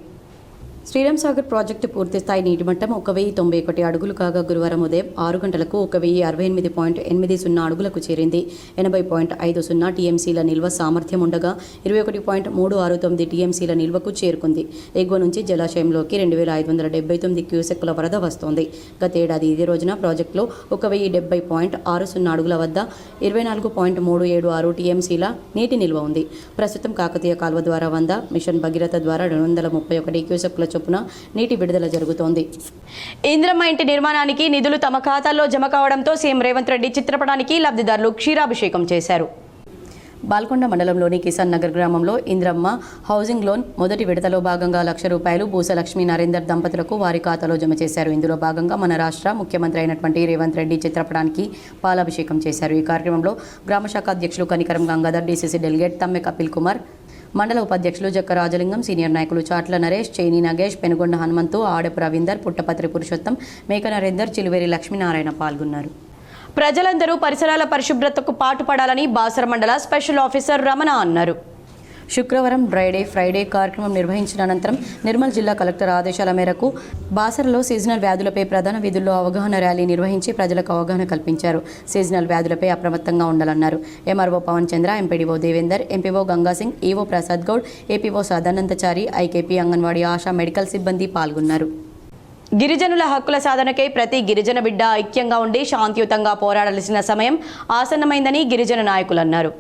శ్రీరామ్ సాగర్ ప్రాజెక్టు పూర్తిస్థాయి నీటి మట్టం 1091 అడుగులు కాగా గురువారం ఉదయం 6 గంటలకు 1068.80 అడుగులకు చేరింది. 80.50 టీఎంసీల నిల్వ సామర్థ్యం ఉండగా 21.369 టీఎంసీల నిల్వకు చేరుకుంది. ఎగువ నుంచి జలాశయంలోకి 2579 క్యూసెక్కుల వరద వస్తోంది. గతేడాది ఇదే రోజున ప్రాజెక్టులో 1070.60 అడుగుల వద్ద 24.376 టీఎంసీల నీటి నిల్వ ఉంది. ప్రస్తుతం కాకతీయ కాల్వ ద్వారా 100, మిషన్ భగీరథ ద్వారా 231 క్యూసెక్కుల చొప్పున నీటి విడుదల జరుగుతోంది. ఇంద్రమ్మ ఇంటి నిర్మాణానికి నిధులు తమ ఖాతాల్లో జమ కావడంతో సీఎం రేవంత్ రెడ్డి చిత్రపటానికి లబ్ధిదారులు క్షీరాభిషేకం చేశారు. బాల్కొండ మండలంలోని కిసాన్ నగర్ గ్రామంలో ఇంద్రమ్మ హౌసింగ్ లోన్ మొదటి విడతలో భాగంగా ₹1,00,000 భూసలక్ష్మి నరేందర్ దంపతులకు వారి ఖాతాలో జమ చేశారు. ఇందులో భాగంగా మన రాష్ట్ర ముఖ్యమంత్రి అయినటువంటి రేవంత్ రెడ్డి చిత్రపటానికి పాలాభిషేకం చేశారు. ఈ కార్యక్రమంలో గ్రామశాఖ అధ్యక్షులు కనికరం గంగాధర్, డీసీసీ డెలిగేట్ తమ్మె కపిల్ కుమార్, మండల ఉపాధ్యక్షులు జక్క రాజలింగం, సీనియర్ నాయకులు చాట్ల నరేష్, చైని నగేష్, పెనుగొండ హనుమంతు, ఆడపు రవీందర్, పుట్టపత్రి పురుషోత్తం, మేక నరేందర్, చిలువేరి లక్ష్మీనారాయణ పాల్గొన్నారు. ప్రజలందరూ పరిసరాల పరిశుభ్రతకు పాటుపడాలని బాసర మండల స్పెషల్ ఆఫీసర్ రమణ అన్నారు. శుక్రవారం డ్రైడే ఫ్రైడే కార్యక్రమం నిర్వహించిన అనంతరం నిర్మల్ జిల్లా కలెక్టర్ ఆదేశాల మేరకు బాసరలో సీజనల్ వ్యాధులపై ప్రధాన వీధుల్లో అవగాహన ర్యాలీ నిర్వహించి ప్రజలకు అవగాహన కల్పించారు. సీజనల్ వ్యాధులపై అప్రమత్తంగా ఉండాలన్నారు. MRO Pavan Chandra, MPDO Devender, MPO Gangasingh, EO Prasad Goud, APO Sadanandachari, IKP, Anganwadi, ASHA, medical సిబ్బంది పాల్గొన్నారు. గిరిజనుల హక్కుల సాధనకై ప్రతి గిరిజన బిడ్డ ఐక్యంగా ఉండి శాంతియుతంగా పోరాడాల్సిన సమయం ఆసన్నమైందని గిరిజన నాయకులు అన్నారు.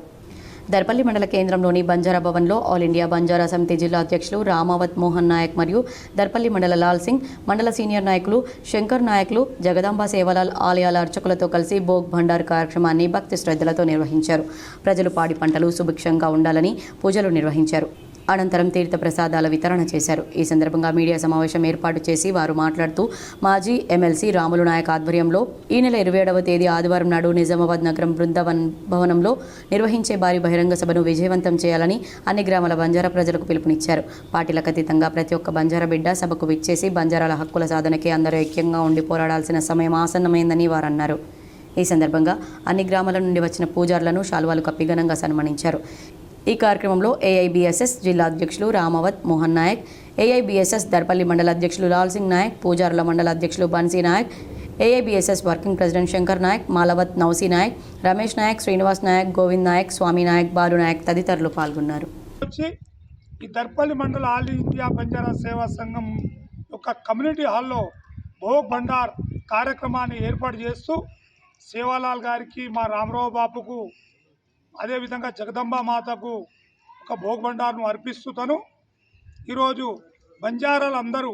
దర్పల్లి మండల కేంద్రంలోని బంజారా భవన్లో ఆల్ ఇండియా బంజారా సమితి జిల్లా అధ్యక్షులు రామావత్ మోహన్ నాయక్ మరియు దర్పల్లి మండల లాల్ సింగ్, మండల సీనియర్ నాయకులు శంకర్ నాయకులు, జగదాంబ సేవలాల్ ఆలయాల అర్చకులతో కలిసి భోగ్ భండార్ కార్యక్రమాన్ని భక్తి శ్రద్ధలతో నిర్వహించారు. ప్రజలు పాడి పంటలు సుభిక్షంగా ఉండాలని పూజలు నిర్వహించారు. అనంతరం తీర్థ ప్రసాదాల వితరణ చేశారు. ఈ సందర్భంగా మీడియా సమావేశం ఏర్పాటు చేసి వారు మాట్లాడుతూ మాజీ ఎమ్మెల్సీ రాములు నాయక్ ఆధ్వర్యంలో ఈ నెల 27వ తేదీ ఆదివారం నాడు నిజామాబాద్ నగరం బృందావన్ భవనంలో నిర్వహించే భారీ బహిరంగ సభను విజయవంతం చేయాలని అన్ని గ్రామాల బంజారా ప్రజలకు పిలుపునిచ్చారు. పార్టీలకు అతీతంగా ప్రతి ఒక్క బంజారా బిడ్డ సభకు విచ్చేసి బంజారాల హక్కుల సాధనకి అందరూ ఐక్యంగా ఉండి పోరాడాల్సిన సమయం ఆసన్నమైందని వారు అన్నారు. ఈ సందర్భంగా అన్ని గ్రామాల నుండి వచ్చిన పూజారులను శాల్వాలు కప్పి ఘనంగా సన్మానించారు. ఈ కార్యక్రమంలో ఏఐబిఎస్ఎస్ జిల్లా అధ్యక్షులు రామవత్ మోహన్ నాయక్, ఏఐబిఎస్ఎస్ దర్పల్లి మండల అధ్యక్షులు లాల్ సింగ్ నాయక్, పూజారుల మండల అధ్యక్షులు Bansi Naik, AIBSS working president Shankar Naik, Malavath Nousi Naik, Ramesh Naik, Srinivas Naik, Govind Naik, Swamy Naik, Balu Naik తదితరులు పాల్గొన్నారు. ఈ దర్పల్లి మండల ఆల్ ఇండియా బంజారా సేవా సంఘం ఒక కమ్యూనిటీ హాల్లో భోగ్ భండార్ కార్యక్రమాన్ని ఏర్పాటు చేస్తూ సేవాలాల్ గారికి, మా రామరావు బాపుకు, అదేవిధంగా జగదంబ మాతకు ఒక భోగ్ భండార్ను అర్పిస్తూ ఈరోజు బంజారాలందరూ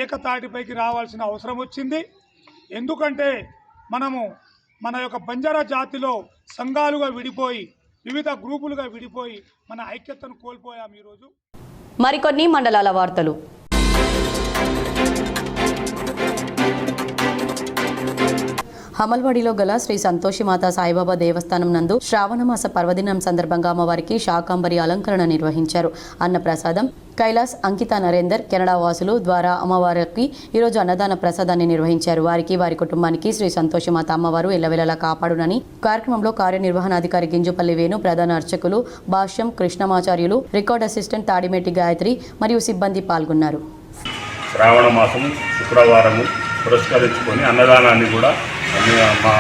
ఏకతాటిపైకి రావాల్సిన అవసరం వచ్చింది. ఎందుకంటే మనము మన యొక్క బంజారా జాతిలో సంఘాలుగా విడిపోయి, వివిధ గ్రూపులుగా విడిపోయి మన ఐక్యతను కోల్పోయాం. ఈరోజు మరికొన్ని మండలాల వార్తలు. హమల్వాడిలో గల శ్రీ సంతోషిమాత సాయిబాబా దేవస్థానం నందు శ్రావణమాస పర్వదినం సందర్భంగా అమ్మవారికి శాకాంబరి అలంకరణ నిర్వహించారు. అన్నప్రసాదం కైలాస్, అంకిత నరేందర్, కెనడా వాసులు ద్వారా అమ్మవారికి ఈరోజు అన్నదాన ప్రసాదాన్ని నిర్వహించారు. వారికి, వారి కుటుంబానికి శ్రీ సంతోషిమాత అమ్మవారు ఎల్లవెల్లలా కాపాడునని కార్యక్రమంలో కార్యనిర్వహణాధికారి గింజుపల్లి వేణు, ప్రధాన అర్చకులు భాష్యం కృష్ణమాచార్యులు, రికార్డ్ అసిస్టెంట్ తాడిమేటి గాయత్రి మరియు సిబ్బంది పాల్గొన్నారు. శ్రావణ మాసము శుక్రవారము పురస్కరించుకొని అన్నదానాన్ని కూడా మా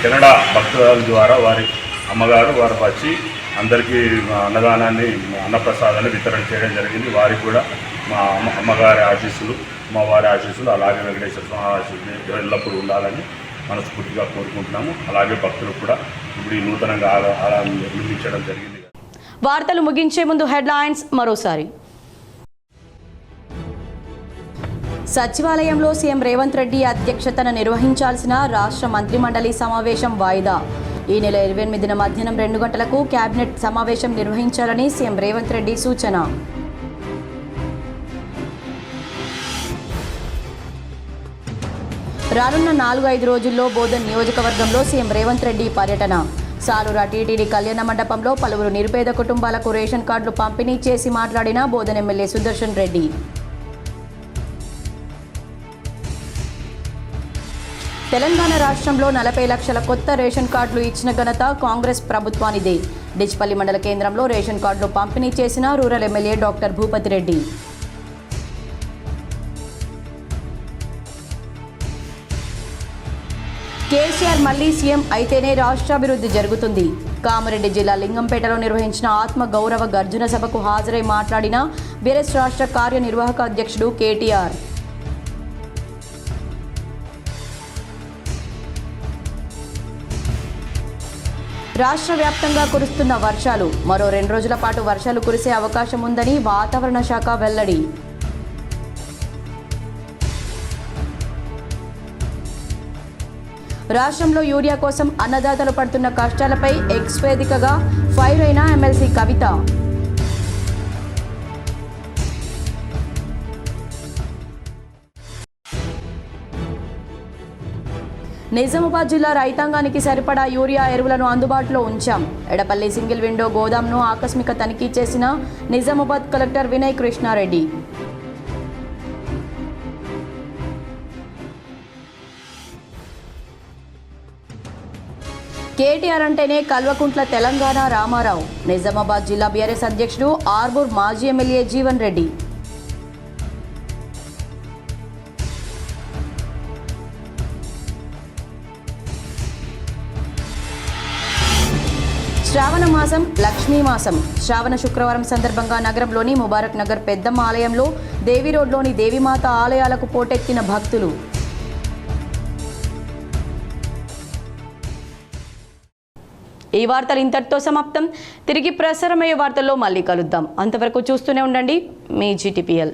కెనడా భక్తుల ద్వారా వారి అమ్మగారు వారు వచ్చి అందరికీ అన్నదానాన్ని, అన్నప్రసాదాన్ని వితరణ చేయడం జరిగింది. వారికి కూడా మా అమ్మగారి ఆశీస్సులు, మా వారి ఆశీస్సులు, అలాగే వెంకటేశ్వర స్వామి ఆశీస్సులు ఎల్లప్పుడూ ఉండాలని మనస్ఫూర్తిగా కోరుకుంటున్నాము. అలాగే భక్తులకు కూడా ఇప్పుడు ఈ నూతనంగా నిర్మించడం జరిగింది. వార్తలు ముగించే ముందు హెడ్లైన్స్ మరోసారి. సచివాలయంలో సీఎం రేవంత్ రెడ్డి అధ్యక్షతన నిర్వహించాల్సిన రాష్ట్ర మంత్రిమండలి సమావేశం వాయిదా. ఈ నెల 28న మధ్యాహ్నం 2 గంటలకు కేబినెట్ సమావేశం నిర్వహించాలని సీఎం రేవంత్ రెడ్డి సూచన. రానున్న 4-5 రోజుల్లో బోధన్ నియోజకవర్గంలో సీఎం రేవంత్ రెడ్డి పర్యటన. సాలూరా టీటీడీ కళ్యాణ మండపంలో పలువురు నిరుపేద కుటుంబాలకు రేషన్ కార్డులు పంపిణీ చేసి మాట్లాడిన బోధన్ ఎమ్మెల్యే సుదర్శన్ రెడ్డి. తెలంగాణ రాష్ట్రంలో 40 లక్షల కొత్త రేషన్ కార్డులు ఇచ్చిన ఘనత కాంగ్రెస్ ప్రభుత్వానిదే. డిచ్పల్లి మండల కేంద్రంలో రేషన్ కార్డులు పంపిణీ చేసిన rural MLA doctor Bhupathi Reddy. KCR మళ్లీ సీఎం అయితేనే రాష్ట్రాభివృద్ధి జరుగుతుంది. కామారెడ్డి జిల్లా లింగంపేటలో నిర్వహించిన ఆత్మ గౌరవ గర్జన సభకు హాజరై మాట్లాడిన బీఆర్ఎస్ రాష్ట్ర కార్యనిర్వాహక అధ్యక్షుడు కేటీఆర్. రాష్ట్ర వ్యాప్తంగా కురుస్తున్న వర్షాలు. మరో 2 రోజుల పాటు వర్షాలు కురిసే అవకాశం ఉందని వాతావరణ శాఖ వెల్లడి. రాష్ట్రంలో యూరియా కోసం అన్నదాతలు పడుతున్న కష్టాలపై ఎక్స్ వేదికగా ఫైర్ అయిన ఎమ్మెల్సీ కవిత. నిజామాబాద్ జిల్లా రైతాంగానికి సరిపడా యూరియా ఎరువులను అందుబాటులో ఉంచాం. ఎడపల్లి సింగిల్ విండో గోదాంను ఆకస్మిక తనిఖీ చేసిన నిజామాబాద్ కలెక్టర్ వినయ్ కృష్ణారెడ్డి. కేటీఆర్ అంటేనే కల్వకుంట్ల తెలంగాణ రామారావు. నిజామాబాద్ జిల్లా బీఆర్ఎస్ అధ్యక్షుడు ఆర్బూర్ మాజీ ఎమ్మెల్యే జీవన్ రెడ్డి. శ్రావణ మాసం లక్ష్మీ మాసం. శ్రావణ శుక్రవారం సందర్భంగా నగరంలోని ముబారక్ నగర్ పెద్దమ్మ ఆలయంలో దేవి రోడ్లోని దేవీమాత ఆలయాలకు పోటెత్తిన భక్తులు. ఈ వార్తలు ఇంతటితో సమాప్తం. తిరిగి ప్రసారమయ్యే వార్తల్లో మళ్ళీ కలుద్దాం. అంతవరకు చూస్తూనే ఉండండి మీ GTPL.